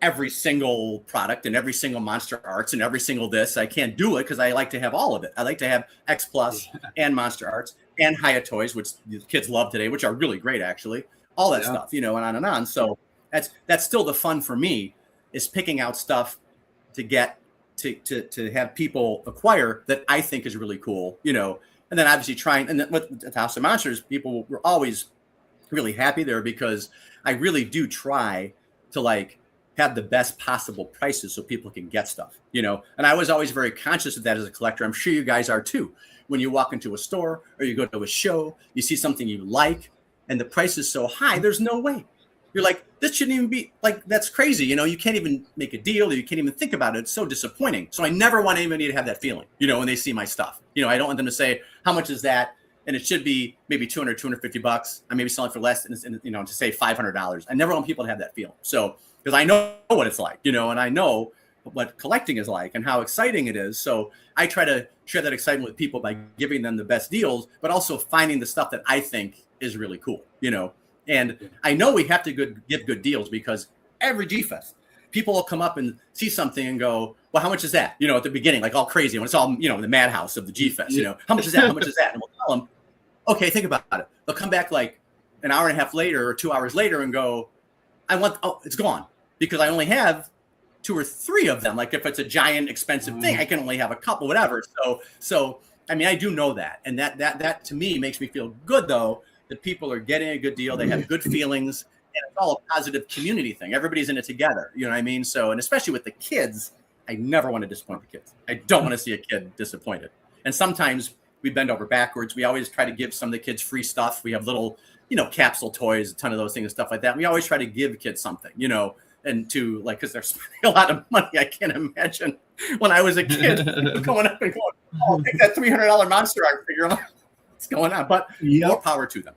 [SPEAKER 5] every single product and every single Monster Arts and every single this. I can't do it because I like to have all of it. I like to have X Plus and Monster Arts and Hiya Toys, which the kids love today, which are really great, actually. All that stuff, and on and on. So that's still the fun for me, is picking out stuff to get to have people acquire that I think is really cool, and then obviously trying. And then with the House of Monsters, people were always really happy there because I really do try to have the best possible prices so people can get stuff, and I was always very conscious of that as a collector. I'm sure you guys are too. When you walk into a store or you go to a show, you see something you like and the price is so high, there's no way. You're like, this shouldn't even be that's crazy. You can't even make a deal, or you can't even think about it. It's so disappointing. So I never want anybody to have that feeling, when they see my stuff. I don't want them to say, how much is that? And it should be maybe $200, $250. I may be selling for less, and to say $500. I never want people to have that feeling. So, because I know what it's like, and I know what collecting is like and how exciting it is. So I try to share that excitement with people by giving them the best deals, but also finding the stuff that I think is really cool, And I know we have to give good deals, because every G-Fest, people will come up and see something and go, well, how much is that? At the beginning, like all crazy, when it's all, the madhouse of the G-Fest, how much is that? How much is that? And we'll tell them, okay, think about it. They'll come back like an hour and a half later or 2 hours later and go, it's gone, because I only have 2 or 3 of them. Like if it's a giant expensive thing, I can only have a couple, whatever. So I do know that. And that to me makes me feel good, though, that people are getting a good deal. They have good feelings, and it's all a positive community thing. Everybody's in it together. You know what I mean? So, and especially with the kids, I never want to disappoint the kids. I don't want to see a kid disappointed. And sometimes we bend over backwards. We always try to give some of the kids free stuff. We have little, capsule toys, a ton of those things and stuff like that. We always try to give kids something, and to because they're spending a lot of money. I can't imagine when I was a kid going up and going, oh, take that $300 Monster Art figure. What's going on? But more power to them.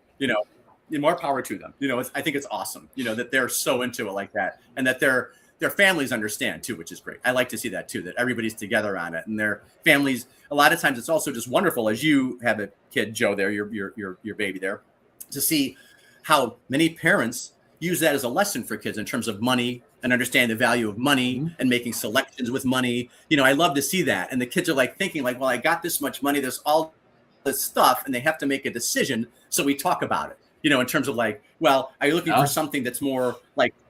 [SPEAKER 5] More power to them. I think it's awesome, that they're so into it like that, and that their families understand too, which is great. I like to see that too, that everybody's together on it, and their families. A lot of times, it's also just wonderful, as you have a kid, Joe, there, your baby there, to see how many parents use that as a lesson for kids in terms of money and understand the value of money and making selections with money. I love to see that, and the kids are thinking well, I got this much money. There's all this stuff, and they have to make a decision. So we talk about it, in terms of well, are you looking for something that's more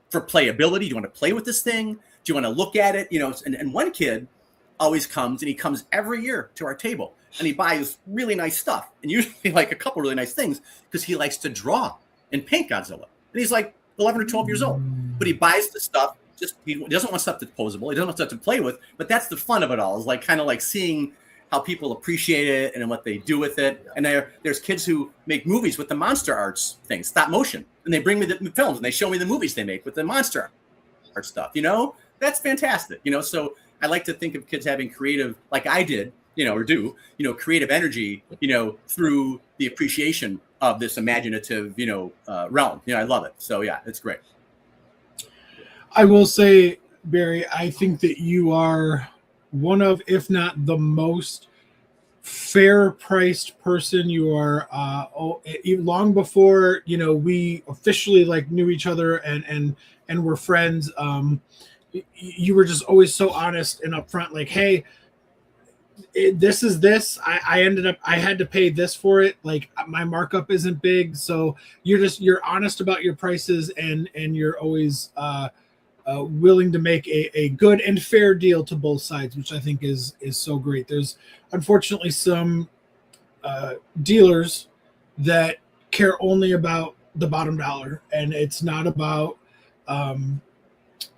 [SPEAKER 5] for playability? Do you want to play with this thing? Do you want to look at it? And one kid always comes, and he comes every year to our table, and he buys really nice stuff, and usually a couple really nice things, because he likes to draw and paint Godzilla. And he's 11 or 12 years old, but he buys the stuff. He doesn't want stuff that's posable. He doesn't want stuff to play with, but that's the fun of it all, is kind of seeing how people appreciate it and what they do with it. And there's kids who make movies with the Monster Arts thing, stop motion, and they bring me the films and they show me the movies they make with the Monster Art stuff. That's fantastic. So I like to think of kids having creative, like I did, or do, creative energy, through the appreciation of this imaginative, realm. I love it. So yeah, it's great.
[SPEAKER 3] I will say, Barry, I think that you are one of, if not the most fair priced person. You are long before we officially knew each other and were friends. You were just always so honest and upfront, hey, this is this. I ended up, I had to pay this for it. My markup isn't big, so you're honest about your prices, and you're always willing to make a good and fair deal to both sides, which I think is so great. There's unfortunately some dealers that care only about the bottom dollar, and it's not about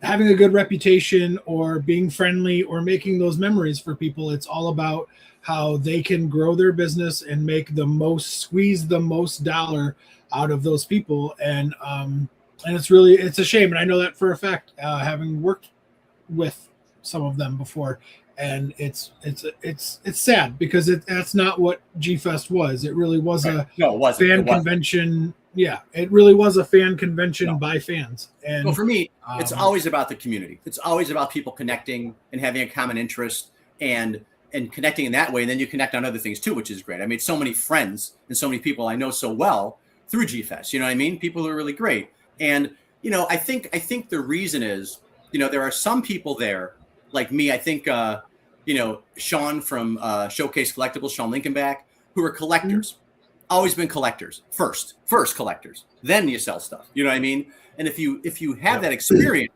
[SPEAKER 3] having a good reputation or being friendly or making those memories for people. It's all about how they can grow their business and squeeze the most dollar out of those people. And it's a shame. And I know that for a fact, having worked with some of them before, and it's sad because that's not what G Fest was. It really was fan convention. Yeah, it really was a fan convention by fans. And
[SPEAKER 5] well, for me, it's always about the community. It's always about people connecting and having a common interest and connecting in that way. And then you connect on other things too, which is great. I made so many friends and so many people I know so well through G Fest. You know what I mean? People who are really great. And I think the reason is, there are some people there like me. I think Sean from Showcase Collectibles, Sean Lincolnback, who are collectors. Mm-hmm. Always been collectors first collectors, then you sell stuff. You know what I mean? And if you have that experience,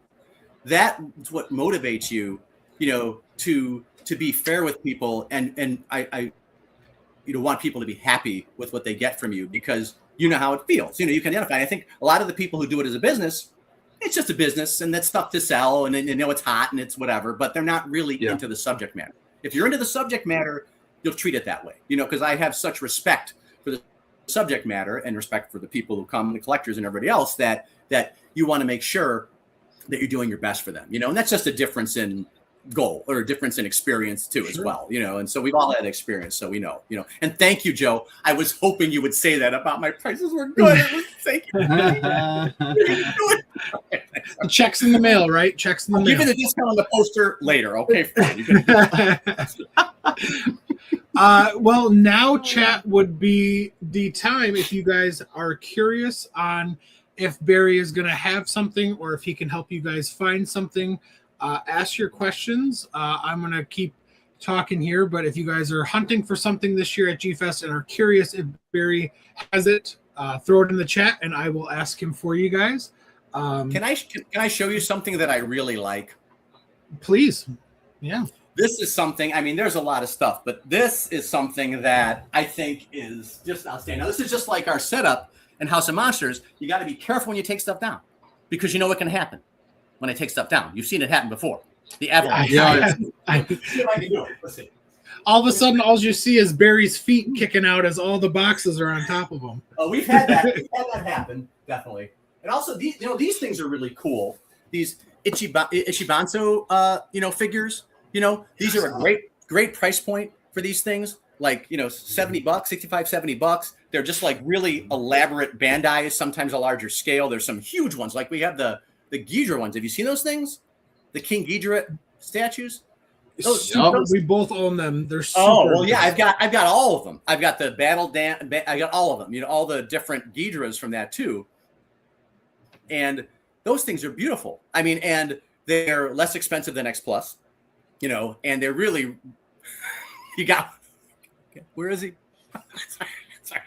[SPEAKER 5] that's what motivates you, to be fair with people. And I want people to be happy with what they get from you, because you know how it feels. You can identify. And I think a lot of the people who do it as a business, it's just a business and that's stuff to sell, and it's hot and it's whatever, but they're not really into the subject matter. If you're into the subject matter, you'll treat it that way, because I have such respect for the subject matter and respect for the people who come, the collectors and everybody else, that you want to make sure that you're doing your best for them, and that's just a difference in goal or a difference in experience too, as well, and so we've all had experience, so we know, and thank you, Joe. I was hoping you would say that about my prices were good. Thank you.
[SPEAKER 3] The check's in the mail, right? Checks in the mail.
[SPEAKER 5] Give you the discount on the poster later. Okay, fine.
[SPEAKER 3] Well, now chat would be the time if you guys are curious on if Barry is going to have something or if he can help you guys find something. Ask your questions. I'm going to keep talking here, but if you guys are hunting for something this year at G Fest and are curious if Barry has it, throw it in the chat and I will ask him for you guys.
[SPEAKER 5] Can I show you something that I really like?
[SPEAKER 3] Please. Yeah.
[SPEAKER 5] This is something, there's a lot of stuff, but this is something that I think is just outstanding. Now, this is just like our setup in House of Monsters. You got to be careful when you take stuff down, because you know what can happen when I take stuff down. You've seen it happen before. The avalanche.
[SPEAKER 3] Yeah.
[SPEAKER 5] See if I can do it. Let's see.
[SPEAKER 3] All of a sudden, all you see is Barry's feet kicking out as all the boxes are on top of him.
[SPEAKER 5] Oh, we've had that. We've had that happen, definitely. And also, these things are really cool. These Ichibanzo, figures. These are a great price point for these things. Like, $70, $65, $70. They're just like really elaborate Bandai, sometimes a larger scale. There's some huge ones. Like we have the Ghidra ones. Have you seen those things? The King Ghidra statues?
[SPEAKER 3] We both own them. They're super.
[SPEAKER 5] Oh, well, yeah, I've got all of them. I've got the I got all of them. all the different Ghidras from that too. And those things are beautiful. And they're less expensive than X Plus, and they're really, where is he? Sorry.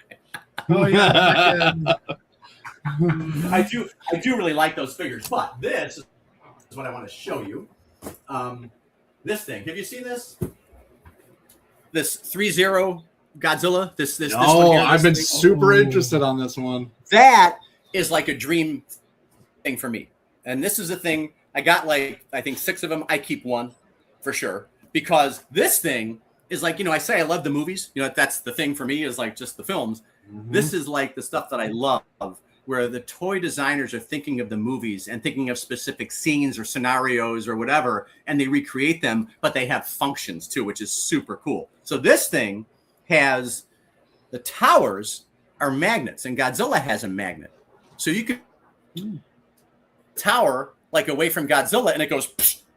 [SPEAKER 3] Oh, yeah.
[SPEAKER 5] I do really like those figures, but this is what I want to show you. This thing. Have you seen this? This 3-0 Godzilla. This one here,
[SPEAKER 4] I've been super interested on this one.
[SPEAKER 5] That is like a dream thing for me. And this is a thing I got, I think 6 of them. I keep one for sure, because this thing is like, I say I love the movies. That's the thing for me, is like just the films. Mm-hmm. This is like the stuff that I love, where the toy designers are thinking of the movies and thinking of specific scenes or scenarios or whatever, and they recreate them, but they have functions too, which is super cool. So this thing has, the towers are magnets, and Godzilla has a magnet. So you could tower like away from Godzilla and it goes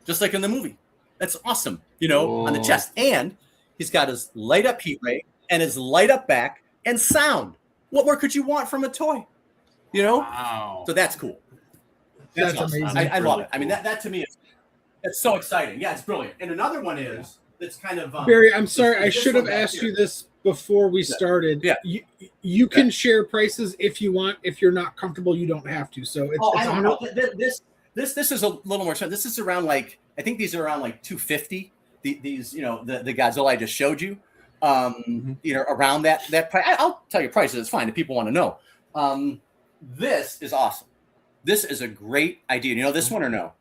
[SPEAKER 5] just like in the movie. That's awesome, on the chest. And he's got his light up heat ray and his light up back and sound. What more could you want from a toy?
[SPEAKER 4] Wow.
[SPEAKER 5] So that's cool.
[SPEAKER 3] That's awesome. Amazing.
[SPEAKER 5] I love it. That to me it's so exciting. Yeah, it's brilliant. And another one is that's kind of
[SPEAKER 3] Barry, I'm sorry, I should have asked you this before we started.
[SPEAKER 5] Yeah.
[SPEAKER 3] You can share prices if you want. If you're not comfortable, you don't have to. So it's,
[SPEAKER 5] I don't know. This is a little more. This is around I think these are around $250. These the Godzilla I just showed you. around that price. I'll tell you prices. It's fine if people want to know. This is awesome. This is a great idea. You know this one or no?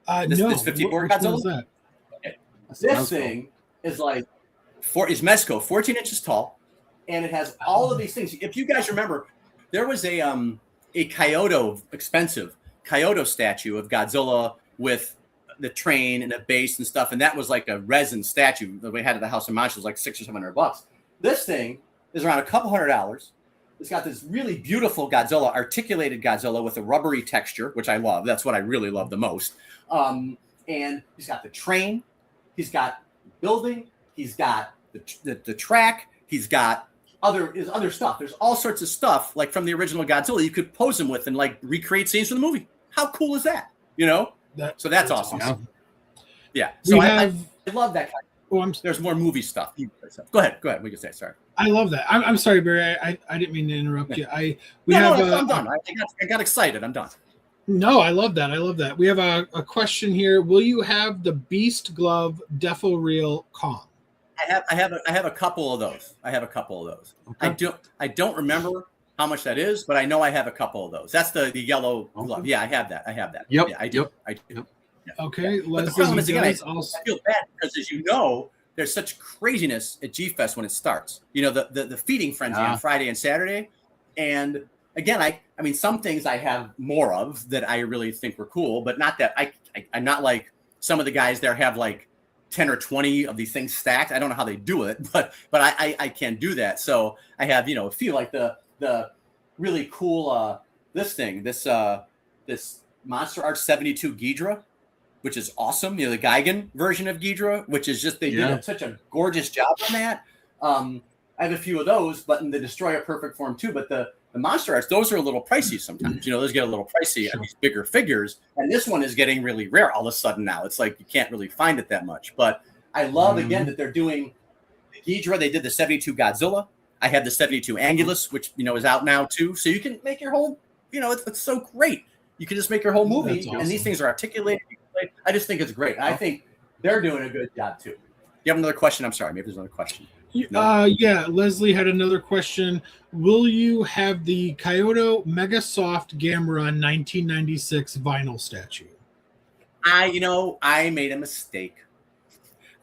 [SPEAKER 3] No.
[SPEAKER 5] This 54
[SPEAKER 3] Which one
[SPEAKER 5] Godzilla?
[SPEAKER 3] is that?
[SPEAKER 5] Okay. This thing is like is Mezco, 14 inches tall, and it has all of these things. If you guys remember, there was a expensive Kyoto statue of Godzilla with the train and a base and stuff, and that was like a resin statue that we had at the House of Monsters, was like $600 or $700. This thing is around $200. It's got this really beautiful Godzilla, articulated Godzilla with a rubbery texture, which I love. That's what I really love the most. And he's got the train, he's got building, he's got the track, he's got other stuff. There's all sorts of stuff like from the original Godzilla you could pose him with and like recreate scenes from the movie. How cool is that? You know? So that's awesome. Yeah. So I love that kind of.
[SPEAKER 3] Oh,
[SPEAKER 5] there's more movie stuff. Go ahead. We can say sorry.
[SPEAKER 3] I love that. I'm sorry, Barry. I didn't mean to interrupt you. I'm
[SPEAKER 5] done. I got excited. I'm done.
[SPEAKER 3] No, I love that. We have a question here. Will you have the Beast Glove Defo Reel Kong?
[SPEAKER 5] I have a couple of those. Okay. I don't remember how much that is, but I know I have a couple of those. That's the yellow glove. Yeah, I have that.
[SPEAKER 2] Yep.
[SPEAKER 5] Yeah, I do.
[SPEAKER 2] Yep.
[SPEAKER 3] Okay.
[SPEAKER 5] But the problem is, again, I feel bad because, as you know, there's such craziness at G-Fest when it starts. You know, the feeding frenzy on Friday and Saturday. And again, I mean, some things I have more of that I really think were cool, but not that I'm not like some of the guys there have like 10 or 20 of these things stacked. I don't know how they do it, but I can't do that. So I have, a few like the really cool this Monster Arts 72 Ghidra, which is awesome. The Gigan version of Ghidra, which is just, they did such a gorgeous job on that. I have a few of those, but in the Destroyer Perfect form too. But the Monster Arts, those are a little pricey sometimes. Those get a little pricey on these bigger figures. And this one is getting really rare all of a sudden now. It's like you can't really find it that much. But I love, again, that they're doing the Ghidra. They did the 72 Godzilla. I have the 72 Angulus, which, is out now too. So you can make your whole, it's so great. You can just make your whole movie. Awesome. And these things are articulated. I just think it's great. I think they're doing a good job too. You have another question? I'm sorry. Maybe there's another question.
[SPEAKER 3] No? Yeah. Leslie had another question. Will you have the Kyoto Mega Soft Gamera 1996 vinyl statue?
[SPEAKER 5] I made a mistake.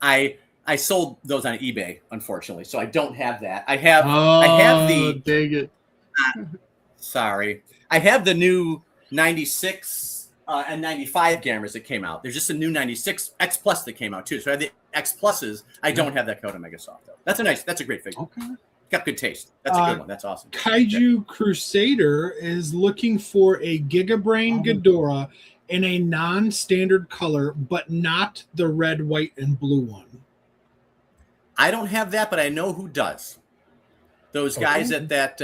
[SPEAKER 5] I sold those on eBay, unfortunately, so I don't have that. I have the.
[SPEAKER 4] Dang it.
[SPEAKER 5] Sorry. I have the new 96 and 95 Gameras that came out. There's just a new 96 X Plus that came out too. So I have the X Pluses. I don't have that Kyoto Mega Soft though. That's a great figure. Okay. Got good taste. That's a good one. That's awesome.
[SPEAKER 3] Kaiju Crusader is looking for a Gigabrain Ghidorah in a non-standard color, but not the red, white, and blue one.
[SPEAKER 5] I don't have that, but I know who does. Those guys at that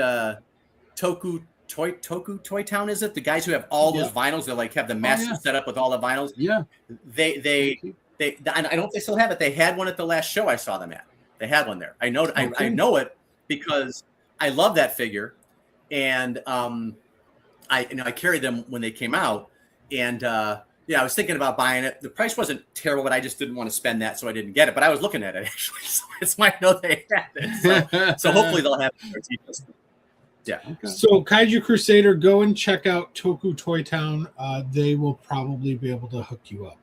[SPEAKER 5] Toku Toy Town, is it? The guys who have all those vinyls, they like have the master set up with all the vinyls. Yeah. They I don't know if they still have it. They had one at the last show I saw them at. They had one there. I know I know it because I love that figure, and I carried them when they came out, and I was thinking about buying it. The price wasn't terrible, but I just didn't want to spend that, so I didn't get it. But I was looking at it actually, so it's my know they had it. So hopefully they'll have it. Yeah. Okay.
[SPEAKER 3] So Kaiju Crusader, go and check out Toku Toy Town. They will probably be able to hook you up.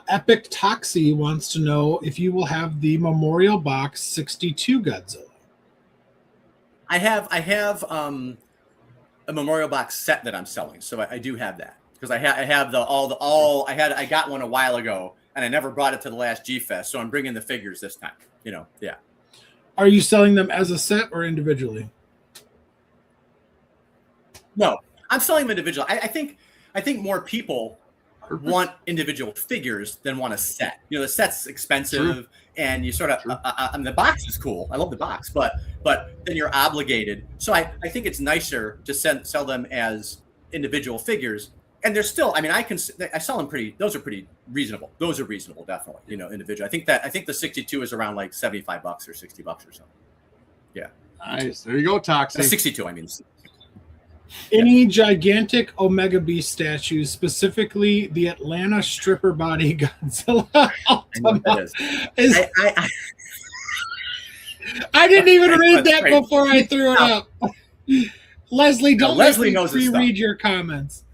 [SPEAKER 3] Epic Toxie wants to know if you will have the Memorial Box 62 Godzilla.
[SPEAKER 5] I have a Memorial Box set that I'm selling, so I do have that because I have I got one a while ago and I never brought it to the last G Fest, so I'm bringing the figures this time. Yeah.
[SPEAKER 3] Are you selling them as a set or individually?
[SPEAKER 5] No, I'm selling them individually. I think more people want individual figures than want a set. The set's expensive, and you sort of the box is cool. I love the box, but then you're obligated. So I think it's nicer to sell them as individual figures. And they're still, I sell them those are pretty reasonable. Those are reasonable, definitely, individual. I think the 62 is around like $75 or $60 or something. Yeah.
[SPEAKER 4] Nice. There you go, Toxic.
[SPEAKER 5] 62, I mean.
[SPEAKER 3] Any gigantic Omega Beast statues, specifically the Atlanta stripper body Godzilla
[SPEAKER 5] I know what
[SPEAKER 3] Ultima,
[SPEAKER 5] that
[SPEAKER 3] is.
[SPEAKER 5] I
[SPEAKER 3] I didn't even read
[SPEAKER 5] That's
[SPEAKER 3] that
[SPEAKER 5] great.
[SPEAKER 3] before I threw it up. Leslie,
[SPEAKER 5] Now,
[SPEAKER 3] don't
[SPEAKER 5] Leslie
[SPEAKER 3] make me
[SPEAKER 5] knows his stuff.
[SPEAKER 3] reread your comments.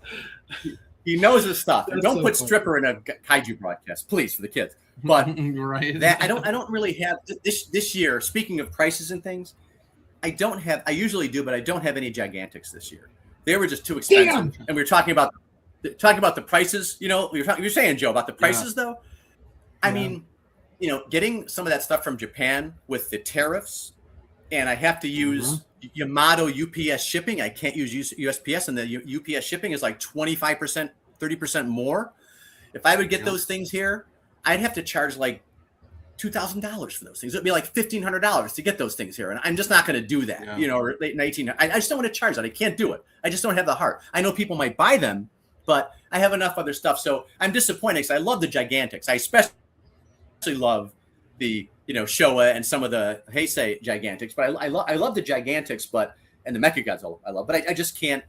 [SPEAKER 5] He knows his stuff. And
[SPEAKER 3] That's
[SPEAKER 5] don't
[SPEAKER 3] so
[SPEAKER 5] put
[SPEAKER 3] funny.
[SPEAKER 5] stripper in a kaiju broadcast, please, for the kids. But
[SPEAKER 4] right.
[SPEAKER 5] that I don't really have this year. Speaking of prices and things, I usually do, but I don't have any gigantics this year. They were just too expensive.
[SPEAKER 3] Damn.
[SPEAKER 5] And we were talking about the prices. You know, you're saying, Joe, about the prices though. I mean, you know, getting some of that stuff from Japan with the tariffs, and I have to use Yamato UPS shipping. I can't use USPS, and the UPS shipping is like 25%, 30% more. If I would get those things here, I'd have to charge like $2,000 for those things. It'd be like $1,500 to get those things here, and I'm just not going to do that. You know, or late 19. I just don't want to charge that. I can't do it. I just don't have the heart. I know people might buy them, but I have enough other stuff. So I'm disappointed because I love the gigantics. I especially love the Showa and some of the Heisei gigantics, but I love the gigantics, and the Mechagods I love, but I just can't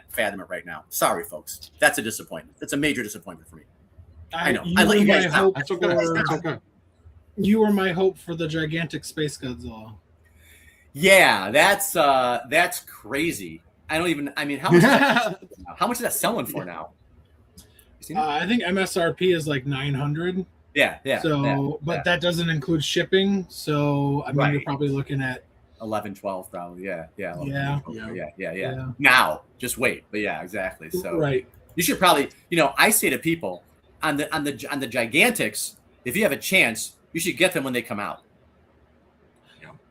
[SPEAKER 5] fathom it right now. Sorry, folks, that's a disappointment. That's a major disappointment for me. I know. I let you guys know.
[SPEAKER 4] That's okay. That's okay.
[SPEAKER 3] You were my hope for the gigantic Space Godzilla.
[SPEAKER 5] Yeah, that's crazy. I mean, how much is that selling for now?
[SPEAKER 3] I think MSRP is like 900.
[SPEAKER 5] Yeah.
[SPEAKER 3] So, but that doesn't include shipping. So, I mean, you're probably looking at
[SPEAKER 5] 11, 12, probably. Yeah.
[SPEAKER 3] 11,
[SPEAKER 5] 12, yeah. Now, just wait. But yeah, exactly. So,
[SPEAKER 3] right.
[SPEAKER 5] You should probably, I say to people on the gigantics, if you have a chance, you should get them when they come out.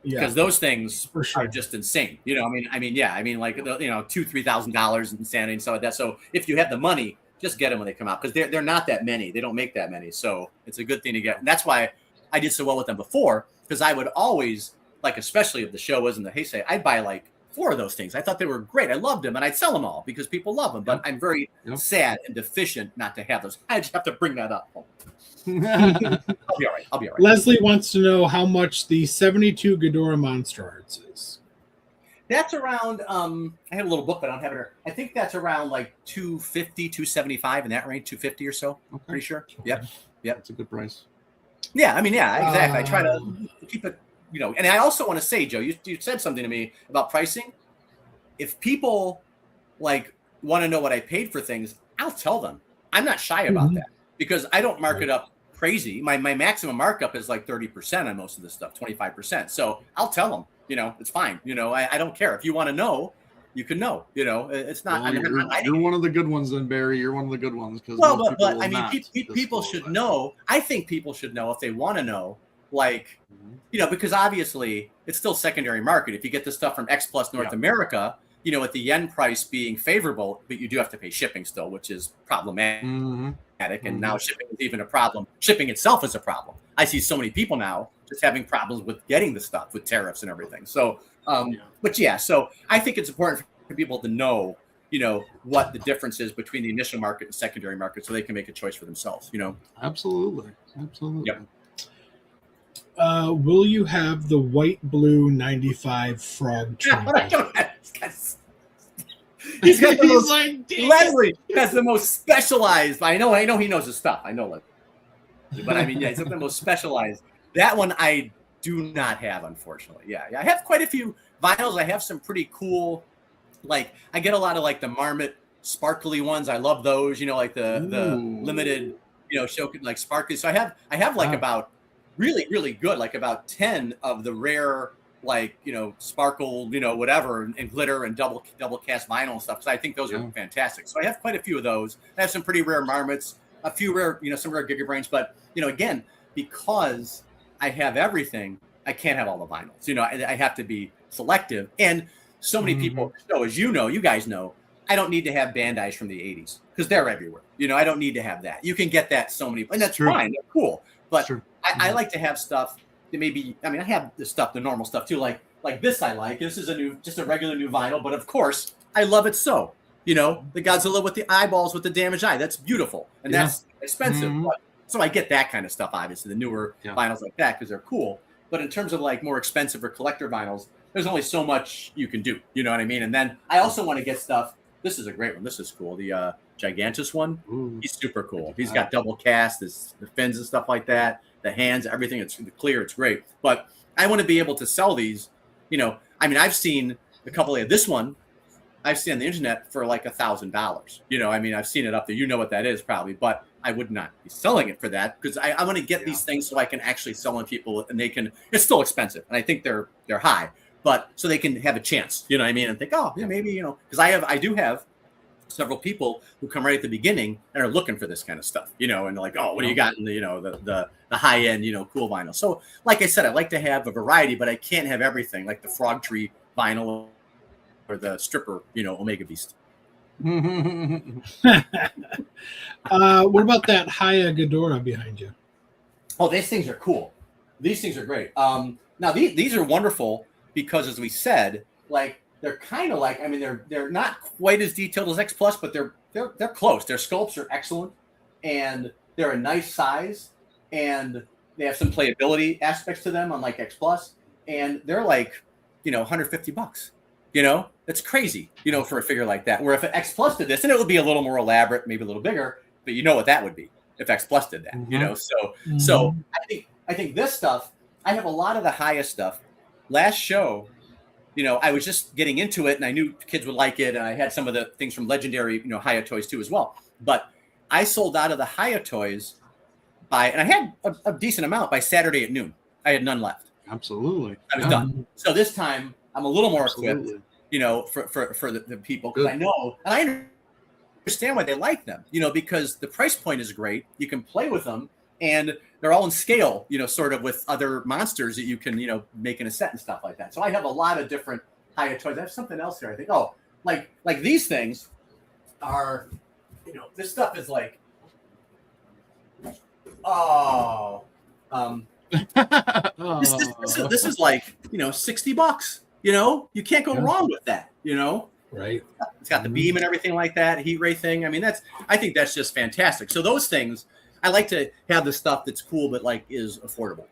[SPEAKER 5] Because those things are just insane. I mean, like $2,000-$3,000 in insanity and stuff like that. So if you have the money, just get them when they come out, because they're not that many. They don't make that many, so it's a good thing to get. And that's why I did so well with them before, because I would always, like, especially if the Showas and the Heisei, I'd buy like 4 of those things. I thought they were great. I loved them, and I'd sell them all because people love them. But I'm very sad and deficient not to have those. I just have to bring that up. I'll be all right.
[SPEAKER 3] Leslie wants to know how much the 72 Ghidorah Monster Arts is.
[SPEAKER 5] That's around, I have a little book, but I don't have it here. I think that's around like $250, $275 in that range, $250 or so. Okay. Pretty sure. Yep.
[SPEAKER 4] That's a good price.
[SPEAKER 5] Yeah, exactly. I try to keep it, and I also want to say, Joe, you said something to me about pricing. If people like want to know what I paid for things, I'll tell them. I'm not shy about that, because I don't mark it up crazy. My maximum markup is like 30% on most of this stuff, 25%. So I'll tell them. It's fine. I don't care. If you want to know, you can know. It's not.
[SPEAKER 4] Well, you're one of the good ones, then, Barry. You're one of the good ones.
[SPEAKER 5] But I mean, people should know. I think people should know if they want to know. Like, because obviously it's still secondary market. If you get the stuff from X Plus North America, at the yen price being favorable, but you do have to pay shipping still, which is problematic. And now shipping is even a problem. Shipping itself is a problem. I see so many people now just having problems with getting the stuff with tariffs and everything. So, so I think it's important for people to know, what the difference is between the initial market and secondary market, so they can make a choice for themselves.
[SPEAKER 4] Absolutely.
[SPEAKER 5] Yep.
[SPEAKER 3] Will you have the white blue 95 frog trim?
[SPEAKER 5] He's got the most, Leslie has the most specialized. I know he knows his stuff. I know Leslie. But I mean, he's got the most specialized. That one I do not have, unfortunately. Yeah. I have quite a few vinyls. I have some pretty cool, like, I get a lot of like the Marmot sparkly ones. I love those, like the limited, show like sparkly. So I have like about really, really good, like about 10 of the rare, like, sparkle, whatever, and glitter and double cast vinyl and stuff. Because I think those are fantastic. So I have quite a few of those. I have some pretty rare Marmots, a few rare, some rare Gigabrains. But, again, because I have everything, I can't have all the vinyls. I have to be selective. And so many people know, as you guys know, I don't need to have Bandai's from the 80s because they're everywhere. I don't need to have that. You can get that so many, and that's fine. They're cool. But I like to have stuff that maybe, I have the stuff, the normal stuff too, like this I like. This is just a regular new vinyl, but of course, I love it so. The Godzilla with the eyeballs with the damaged eye. That's beautiful. And that's expensive. So I get that kind of stuff, obviously, the newer vinyls like that, because they're cool. But in terms of like more expensive or collector vinyls, there's only so much you can do. You know what I mean? And then I also want to get stuff. This is a great one. This is cool. The Gigantus one.
[SPEAKER 4] Ooh.
[SPEAKER 5] He's super cool. He's got double cast, the fins and stuff like that. The hands, everything. It's clear. It's great. But I want to be able to sell these. You know, I mean, I've seen a couple of this one. I've seen on the internet for like $1,000. You know, I mean, I've seen it up there. You know what that is probably, but I would not be selling it for that because I want to get these things so I can actually sell them to people and they can. It's still expensive, and I think they're high, but so they can have a chance. You know what I mean? And think, oh, yeah, maybe because I do have several people who come right at the beginning and are looking for this kind of stuff. You know, and they're like, oh, what do you got in the the high end cool vinyl? So, like I said, I like to have a variety, but I can't have everything like the Frog Tree vinyl. Or the stripper, Omega Beast.
[SPEAKER 3] What about that Haya Ghidorah behind you?
[SPEAKER 5] Oh, these things are cool. These things are great. Now these are wonderful because, as we said, like they're kind of like, I mean, they're not quite as detailed as X Plus, but they're close. Their sculpts are excellent, and they're a nice size, and they have some playability aspects to them, unlike X Plus, and they're like, $150. It's crazy, for a figure like that. Where if an X Plus did this, and it would be a little more elaborate, maybe a little bigger, but you know what that would be if X Plus did that, So I think this stuff, I have a lot of the highest stuff. Last show, I was just getting into it, and I knew kids would like it, and I had some of the things from Legendary, Haya toys too as well. But I sold out of the Haya toys and I had a decent amount by Saturday at noon. I had none left.
[SPEAKER 4] Absolutely,
[SPEAKER 5] I was done. So this time I'm a little more equipped. For the people, because I know, and I understand why they like them, because the price point is great. You can play with them, and they're all in scale, sort of with other monsters that you can, make in a set and stuff like that. So I have a lot of different Haya toys. I have something else here. I think, like these things are, this stuff is like, this is like, $60. You can't go wrong with that,
[SPEAKER 3] Right.
[SPEAKER 5] It's got the beam and everything like that, heat ray thing. I mean, I think that's just fantastic. So those things, I like to have the stuff that's cool, but like is affordable,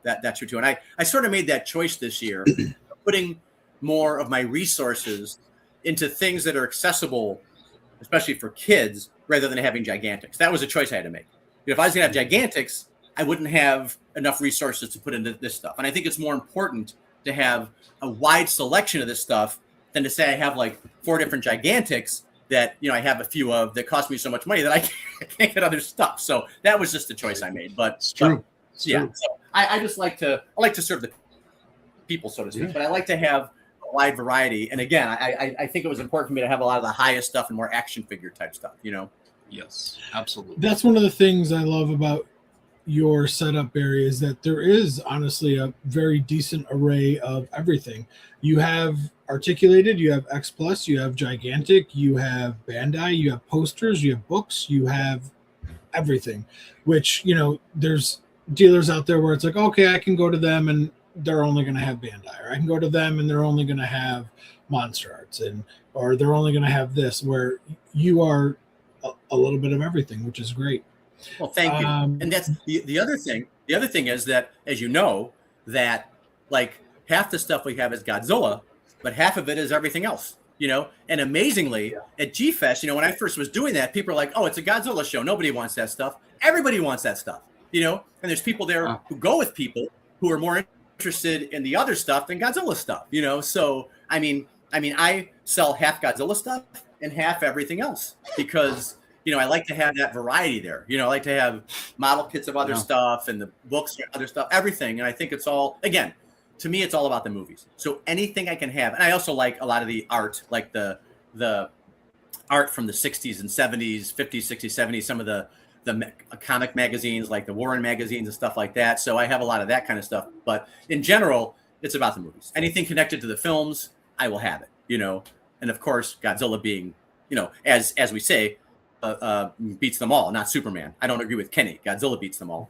[SPEAKER 5] that's your too. And I sort of made that choice this year, putting more of my resources into things that are accessible, especially for kids, rather than having Gigantics. That was a choice I had to make. If I was going to have Gigantics, I wouldn't have enough resources to put into this stuff. And I think it's more important to have a wide selection of this stuff than to say I have like 4 different Gigantics that, I have a few of that cost me so much money that I can't get other stuff. So that was just a choice I made. But
[SPEAKER 4] it's true.
[SPEAKER 5] So I just like to serve the people, so to speak, but I like to have a wide variety. And again, I think it was important for me to have a lot of the highest stuff and more action figure type stuff,
[SPEAKER 4] Yes, absolutely.
[SPEAKER 3] That's one of the things I love about your setup, Barry, is that there is honestly a very decent array of everything. You have articulated, you have X Plus, you have Gigantic, you have Bandai, you have posters, you have books, you have everything, which, there's dealers out there where it's like, okay, I can go to them and they're only going to have Bandai, or I can go to them and they're only going to have Monster Arts, or they're only going to have this, where you are a little bit of everything, which is great.
[SPEAKER 5] Well, thank you. And that's the other thing. The other thing is that, as you know, that like half the stuff we have is Godzilla, but half of it is everything else, And amazingly, at G-Fest, when I first was doing that, people are like, oh, it's a Godzilla show. Nobody wants that stuff. Everybody wants that stuff, And there's people there who go with people who are more interested in the other stuff than Godzilla stuff, So, I mean, I sell half Godzilla stuff and half everything else because I like to have that variety there. I like to have model kits of other stuff and the books and other stuff, everything. And I think it's all, again, to me, it's all about the movies. So anything I can have. And I also like a lot of the art, like the art from the 60s and 70s, 50s, 60s, 70s, some of the comic magazines, like the Warren magazines and stuff like that. So I have a lot of that kind of stuff. But in general, it's about the movies. Anything connected to the films, I will have it, And of course, Godzilla being, as we say, beats them all, not Superman. I don't agree with Kenny. Godzilla beats them all,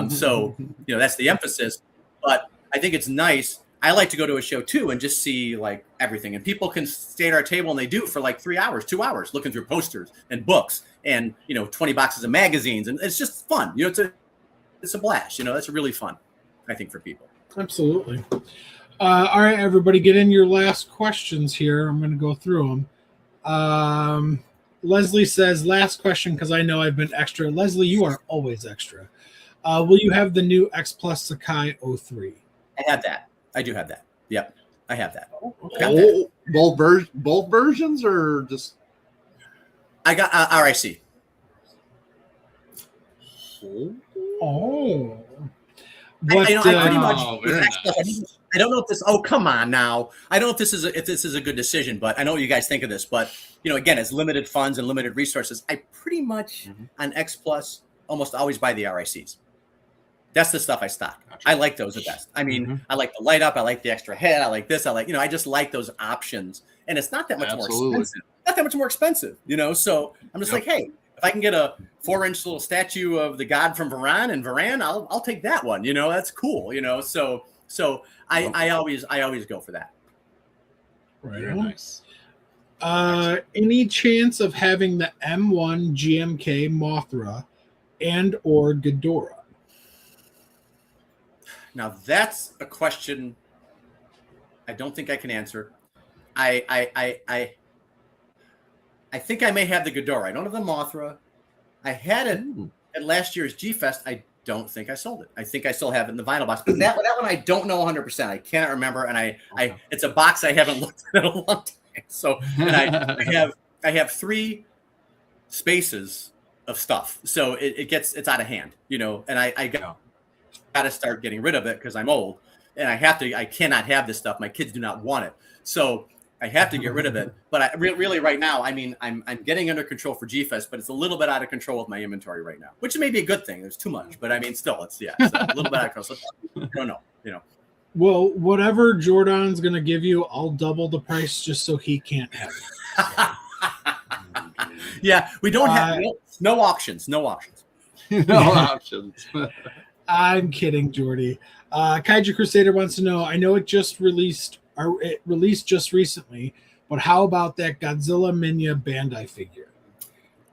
[SPEAKER 5] So, that's the emphasis. But I think it's nice. I like to go to a show too and just see like everything. And people can stay at our table and they do for like 3 hours, 2 hours, looking through posters and books and 20 boxes of magazines. And it's just fun. It's a blast. That's really fun, I think, for people.
[SPEAKER 3] Absolutely. All right, everybody, get in your last questions here. I'm going to go through them. Leslie says, last question, because I know I've been extra. Leslie, you are always extra. Will you have the new X Plus Sakai 03?
[SPEAKER 5] I have that. I do have that. Yep, I have that.
[SPEAKER 4] Oh, both versions, or just?
[SPEAKER 5] I got RIC.
[SPEAKER 3] Oh.
[SPEAKER 5] I pretty much.
[SPEAKER 4] Oh, very nice.
[SPEAKER 5] I don't know if this. Oh, come on now. I don't know if this is a good decision, but I know what you guys think of this. But again, it's limited funds and limited resources. I pretty much on X Plus almost always buy the RICs. That's the stuff I stock. Gotcha. I like those the best. I mean, I like the light up. I like the extra head. I like this. I like, I just like those options. And it's not that much more expensive. Not that much more expensive, So I'm just like, hey, if I can get a 4-inch little statue of the god from Varan, I'll take that one. That's cool. So I always go for that.
[SPEAKER 3] Right.
[SPEAKER 4] Very nice.
[SPEAKER 3] Any chance of having the M1 GMK Mothra and or Ghidorah?
[SPEAKER 5] Now that's a question I don't think I can answer. I think I may have the Ghidorah. I don't have the Mothra. I had it at last year's G-Fest. I don't think I sold it. I think I still have it in the vinyl box. But that one I don't know 100%. I cannot remember, and it's a box I haven't looked at in a long time. So, and I have 3 spaces of stuff. So it's out of hand, and I got to start getting rid of it because I'm old, and I cannot have this stuff. My kids do not want it. So I have to get rid of it. But really right now, I mean, I'm getting under control for G-Fest, but it's a little bit out of control with my inventory right now, which may be a good thing. There's too much, but I mean, still, it's a little bit out of control. So I don't know,
[SPEAKER 3] Well, whatever Jordan's going to give you, I'll double the price just so he can't have it.
[SPEAKER 5] Yeah, we don't have no auctions. No auctions.
[SPEAKER 4] No options.
[SPEAKER 3] I'm kidding, Jordy. Kaiju Crusader wants to know, I know it released just recently, but how about that Godzilla Minya Bandai figure?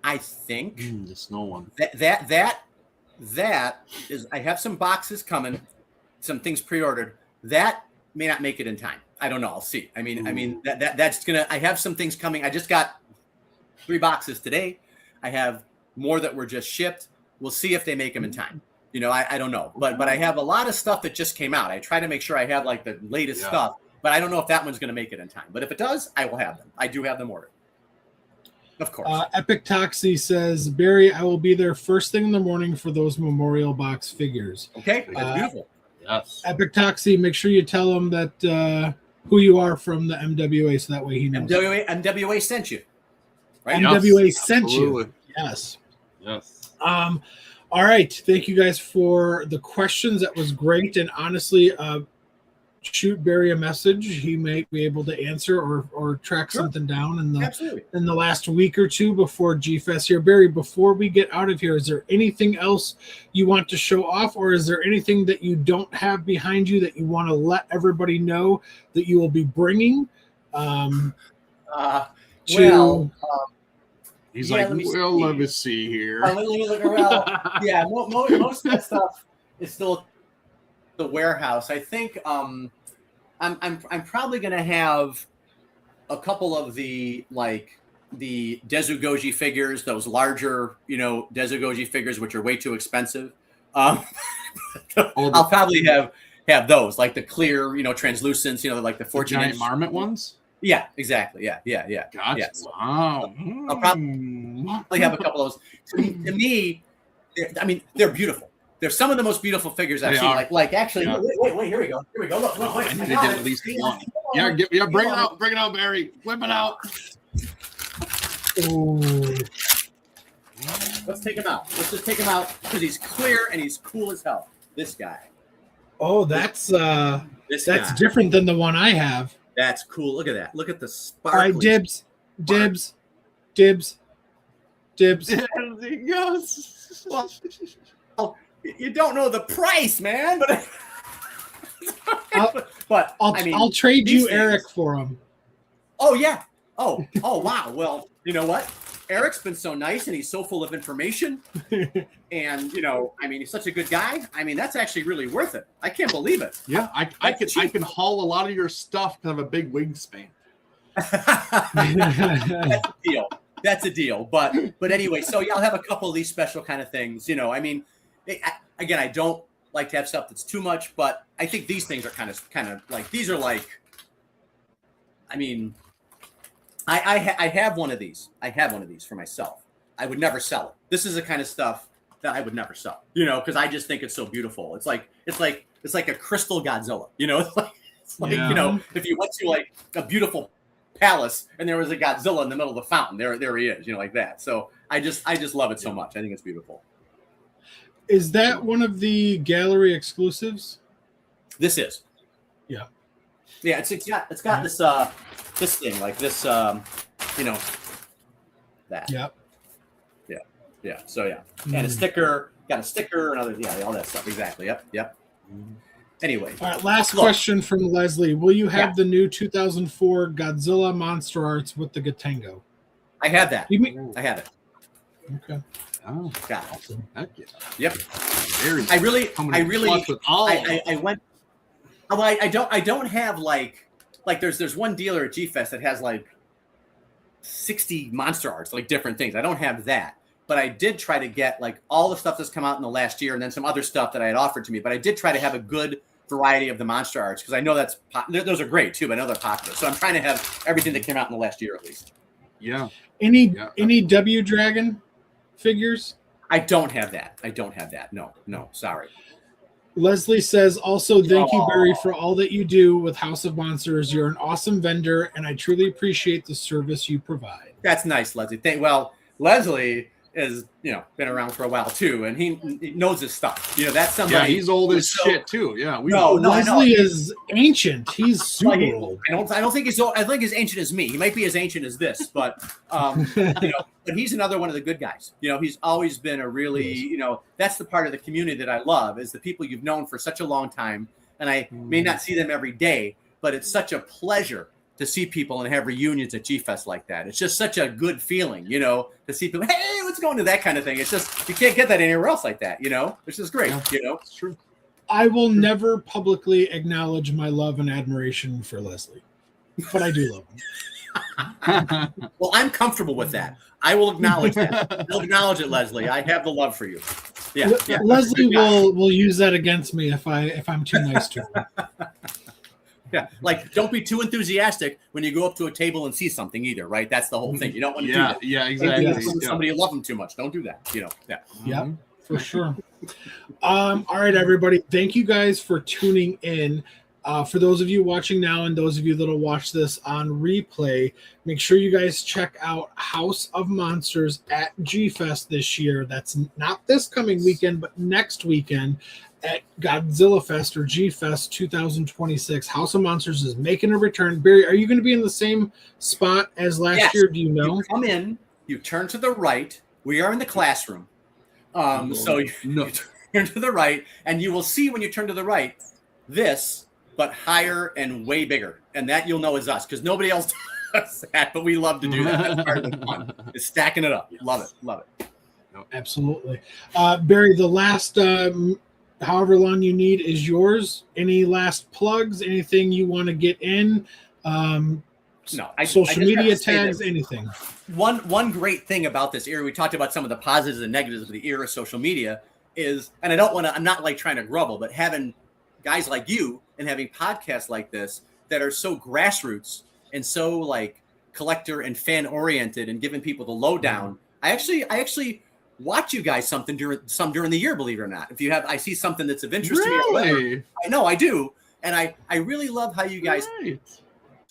[SPEAKER 5] I think
[SPEAKER 4] the snow one.
[SPEAKER 5] That is. I have some boxes coming, some things pre-ordered. That may not make it in time. I don't know. I'll see. I mean that's gonna. I have some things coming. I just got 3 boxes today. I have more that were just shipped. We'll see if they make them in time. I don't know, but I have a lot of stuff that just came out. I try to make sure I have like the latest stuff, but I don't know if that one's going to make it in time. But if it does, I will have them. I do have them ordered, of course.
[SPEAKER 3] Epic Toxie says, Barry, I will be there first thing in the morning for those memorial box figures.
[SPEAKER 5] Okay, that's beautiful.
[SPEAKER 4] Yes.
[SPEAKER 3] Epic Toxie, make sure you tell him that who you are from the MWA, so that way he knows.
[SPEAKER 5] MWA sent you, right?
[SPEAKER 3] MWA sent you. Yes. All right. Thank you guys for the questions. That was great. And honestly, shoot Barry a message. He may be able to answer or track something down in the last week or two before G-Fest here. Barry, before we get out of here, is there anything else you want to show off, or is there anything that you don't have behind you that you want to let everybody know that you will be bringing?
[SPEAKER 4] He's like, let me see here.
[SPEAKER 5] Let me look around. Yeah, most of that stuff is still the warehouse. I think I'm probably going to have a couple of the Dezugoji figures, those larger, Dezugoji figures, which are way too expensive. I'll probably have those, like the clear, translucents, like the 14-inch
[SPEAKER 4] Marmot ones.
[SPEAKER 5] Yeah, exactly. Yeah.
[SPEAKER 4] Gotcha.
[SPEAKER 5] Yes.
[SPEAKER 4] Wow.
[SPEAKER 5] I'll probably have a couple of those. To me, they're beautiful. They're some of the most beautiful figures I've seen. Like actually, wait, here we go. Look, wait.
[SPEAKER 4] I need to get at least one. Yeah, bring it out, Barry. Whip it out.
[SPEAKER 3] Ooh.
[SPEAKER 5] Let's take him out. Let's just take him out because he's clear and he's cool as hell. This guy.
[SPEAKER 3] Oh, that's different than the one I have.
[SPEAKER 5] That's cool. Look at that. Look at the sparkly.
[SPEAKER 3] All right, dibs.
[SPEAKER 4] There he goes.
[SPEAKER 5] Well, you don't know the price, man. But
[SPEAKER 3] I'll trade you Eric for him.
[SPEAKER 5] Oh yeah. Oh wow. Well, you know what? Eric's been so nice and he's so full of information. And, he's such a good guy. I mean, that's actually really worth it. I can't believe it.
[SPEAKER 4] Yeah, I can haul a lot of your stuff because I have a big wingspan.
[SPEAKER 5] That's a deal. That's a deal. But anyway, so I'll have a couple of these special kind of things. Again, I don't like to have stuff that's too much, but I think these things are kind of like, these are like, I have one of these. I have one of these for myself. I would never sell it. This is the kind of stuff that I would never sell, because I just think it's so beautiful. It's like a crystal Godzilla, it's like if you went to like a beautiful palace and there was a Godzilla in the middle of the fountain, there he is, like that. So I just love it so much. I think it's beautiful.
[SPEAKER 3] Is that one of the gallery exclusives?
[SPEAKER 5] This is.
[SPEAKER 3] Yeah.
[SPEAKER 5] Yeah, it's got this this thing like this that.
[SPEAKER 3] Yep.
[SPEAKER 5] Yeah. So yeah. And a sticker, got a sticker, another all that stuff. Exactly. Yep. Anyway.
[SPEAKER 3] All right, last question from Leslie. Will you have the new 2004 Godzilla Monster Arts with the Gatengo?
[SPEAKER 5] I have that. I have it.
[SPEAKER 3] Okay.
[SPEAKER 4] Oh,
[SPEAKER 5] got it.
[SPEAKER 4] awesome. Heck yeah.
[SPEAKER 5] Yep.
[SPEAKER 4] I
[SPEAKER 5] went. Oh, I don't have like there's one dealer at G Fest that has like 60 monster arts, like different things. I don't have that, but I did try to get like all the stuff that's come out in the last year, and then some other stuff that I had offered to me. But I did try to have a good variety of the monster arts because I know those are great too, but I know they're popular. So I'm trying to have everything that came out in the last year at least.
[SPEAKER 4] Yeah.
[SPEAKER 3] Any W Dragon figures?
[SPEAKER 5] I don't have that. No, sorry.
[SPEAKER 3] Leslie says, also, thank you, Barry, for all that you do with House of Monsters. You're an awesome vendor, and I truly appreciate the service you provide.
[SPEAKER 5] That's nice, Leslie. Leslie is, been around for a while, too, and he knows his stuff. That's somebody.
[SPEAKER 4] Yeah, he's old as shit, too. Yeah.
[SPEAKER 3] Leslie is ancient. He's super old.
[SPEAKER 5] I don't think he's old. I think he's ancient as me. He might be as ancient as this, but, but he's another one of the good guys. He's always been a really, that's the part of the community that I love is the people you've known for such a long time. And I may not see them every day, but it's such a pleasure to see people and have reunions at G-Fest like that. It's just such a good feeling, to see people, hey, let's go into that kind of thing. It's just, you can't get that anywhere else like that, It's just great,
[SPEAKER 4] It's true.
[SPEAKER 3] I will never publicly acknowledge my love and admiration for Leslie, but I do love him.
[SPEAKER 5] Well, I'm comfortable with that. I will acknowledge that. I'll acknowledge it, Leslie. I have the love for you. Yeah.
[SPEAKER 3] Leslie will use that against me if I'm too nice to her.
[SPEAKER 5] Yeah, like don't be too enthusiastic when you go up to a table and see something either, right? That's the whole thing. You don't want to do that.
[SPEAKER 4] Yeah, exactly.
[SPEAKER 5] Somebody you love them too much. Don't do that. Yeah.
[SPEAKER 3] Yeah, for sure. All right, everybody. Thank you guys for tuning in. For those of you watching now and those of you that will watch this on replay, make sure you guys check out House of Monsters at G-Fest this year. That's not this coming weekend, but next weekend at Godzilla Fest or G-Fest 2026. House of Monsters is making a return. Barry, are you going to be in the same spot as last year? Do you know?
[SPEAKER 5] You come in, you turn to the right. We are in the classroom. So you turn to the right, and you will see when you turn to the right, this, but higher and way bigger. And that you'll know is us, because nobody else does that, but we love to do that. That's part of the fun. It's stacking it up. Yes. Love it.
[SPEAKER 3] Absolutely. Barry, the last however long you need is yours. Any last plugs, anything you want to get in? Social media tags, anything.
[SPEAKER 5] One great thing about this era, we talked about some of the positives and negatives of the era of social media is, and I'm not like trying to grovel, but having guys like you and having podcasts like this that are so grassroots and so like collector and fan oriented and giving people the lowdown. I actually watch you guys during the year, believe it or not. If you have, I see something that's of interest to me or whatever. I know I do. And I really love how you guys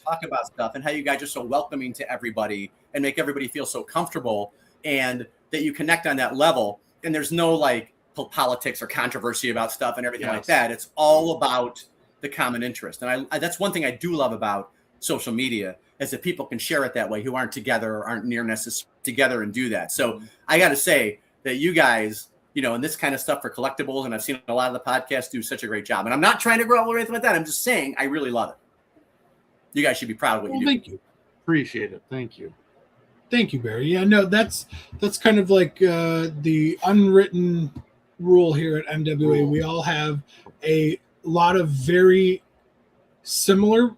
[SPEAKER 5] talk about stuff and how you guys are so welcoming to everybody and make everybody feel so comfortable and that you connect on that level. And there's no like politics or controversy about stuff and everything like that. It's all about the common interest. And I that's one thing I do love about social media is that people can share it that way who aren't together or aren't near necessarily together and do that. So I got to say that you guys, and this kind of stuff for collectibles, and I've seen a lot of the podcasts do such a great job. And I'm not trying to grow or anything like that. I'm just saying I really love it. You guys should be proud of what you do.
[SPEAKER 3] Thank you.
[SPEAKER 4] Appreciate it. Thank you.
[SPEAKER 3] Thank you, Barry. Yeah, no, that's kind of like the unwritten rule here at MWA. We all have a lot of very similar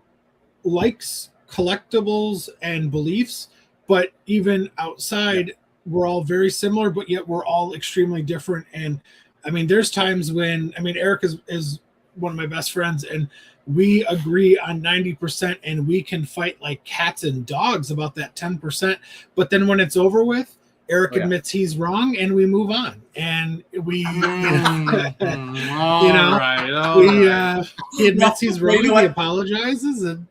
[SPEAKER 3] likes, collectibles, and beliefs, but even outside, we're all very similar, but yet we're all extremely different. And I mean, there's times when Eric is one of my best friends, and we agree on 90%, and we can fight like cats and dogs about that 10%. But then when it's over with, Eric admits he's wrong, and we move on. And we, he admits he's wrong, he apologizes, and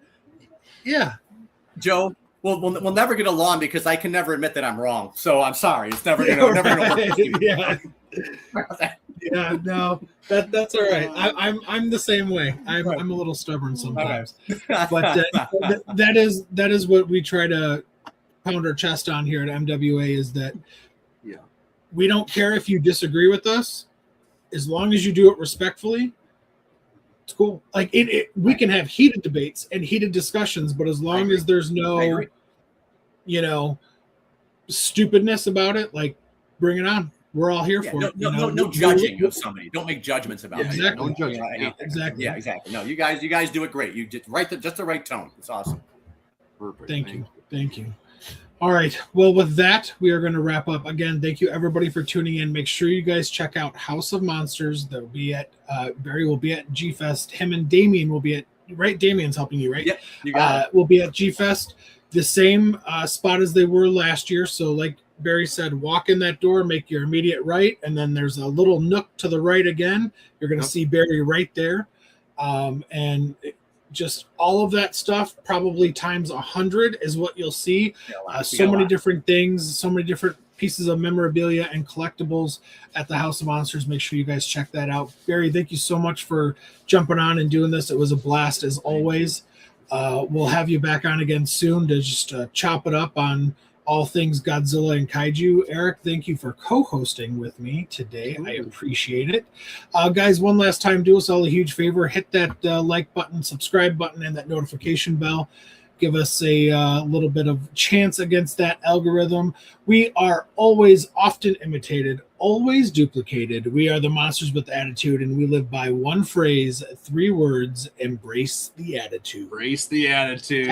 [SPEAKER 5] Joe, we'll never get along because I can never admit that I'm wrong. So I'm sorry, it's never gonna work.
[SPEAKER 3] Yeah, no, that's all right. I'm the same way. I'm a little stubborn sometimes, but that is what we try to pound our chest on here at MWA, is that we don't care if you disagree with us, as long as you do it respectfully. It's cool. Like we can have heated debates and heated discussions, but as long as there's no, stupidness about it, like bring it on. We're all here for it.
[SPEAKER 5] No judging of somebody. Don't make judgments about it.
[SPEAKER 3] Exactly.
[SPEAKER 5] Don't judge. Exactly. Yeah, exactly. No, you guys do it great. You did just the right tone. It's awesome.
[SPEAKER 4] Perfect.
[SPEAKER 3] Thank you. All right. Well, with that, we are going to wrap up. Again, thank you everybody for tuning in. Make sure you guys check out House of Monsters. They'll be at Barry will be at G Fest. Him and Damien will be at Damien's helping you, right?
[SPEAKER 5] Yep. You got it.
[SPEAKER 3] We'll be at G Fest, the same spot as they were last year. So, like Barry said, walk in that door, make your immediate right, and then there's a little nook to the right again. You're going to see Barry right there, just all of that stuff, probably times 100 is what you'll see. So many different things, so many different pieces of memorabilia and collectibles at the House of Monsters. Make sure you guys check that out. Barry, thank you so much for jumping on and doing this. It was a blast as always. We'll have you back on again soon to just chop it up on all things Godzilla and Kaiju. Eric, thank you for co-hosting with me today. I appreciate it. Guys, one last time, do us all a huge favor. Hit that like button, subscribe button, and that notification bell. Give us a little bit of chance against that algorithm. We are always often imitated, always duplicated. We are the Monsters with Attitude, and we live by one phrase, 3 words: embrace the attitude.
[SPEAKER 4] Embrace the attitude.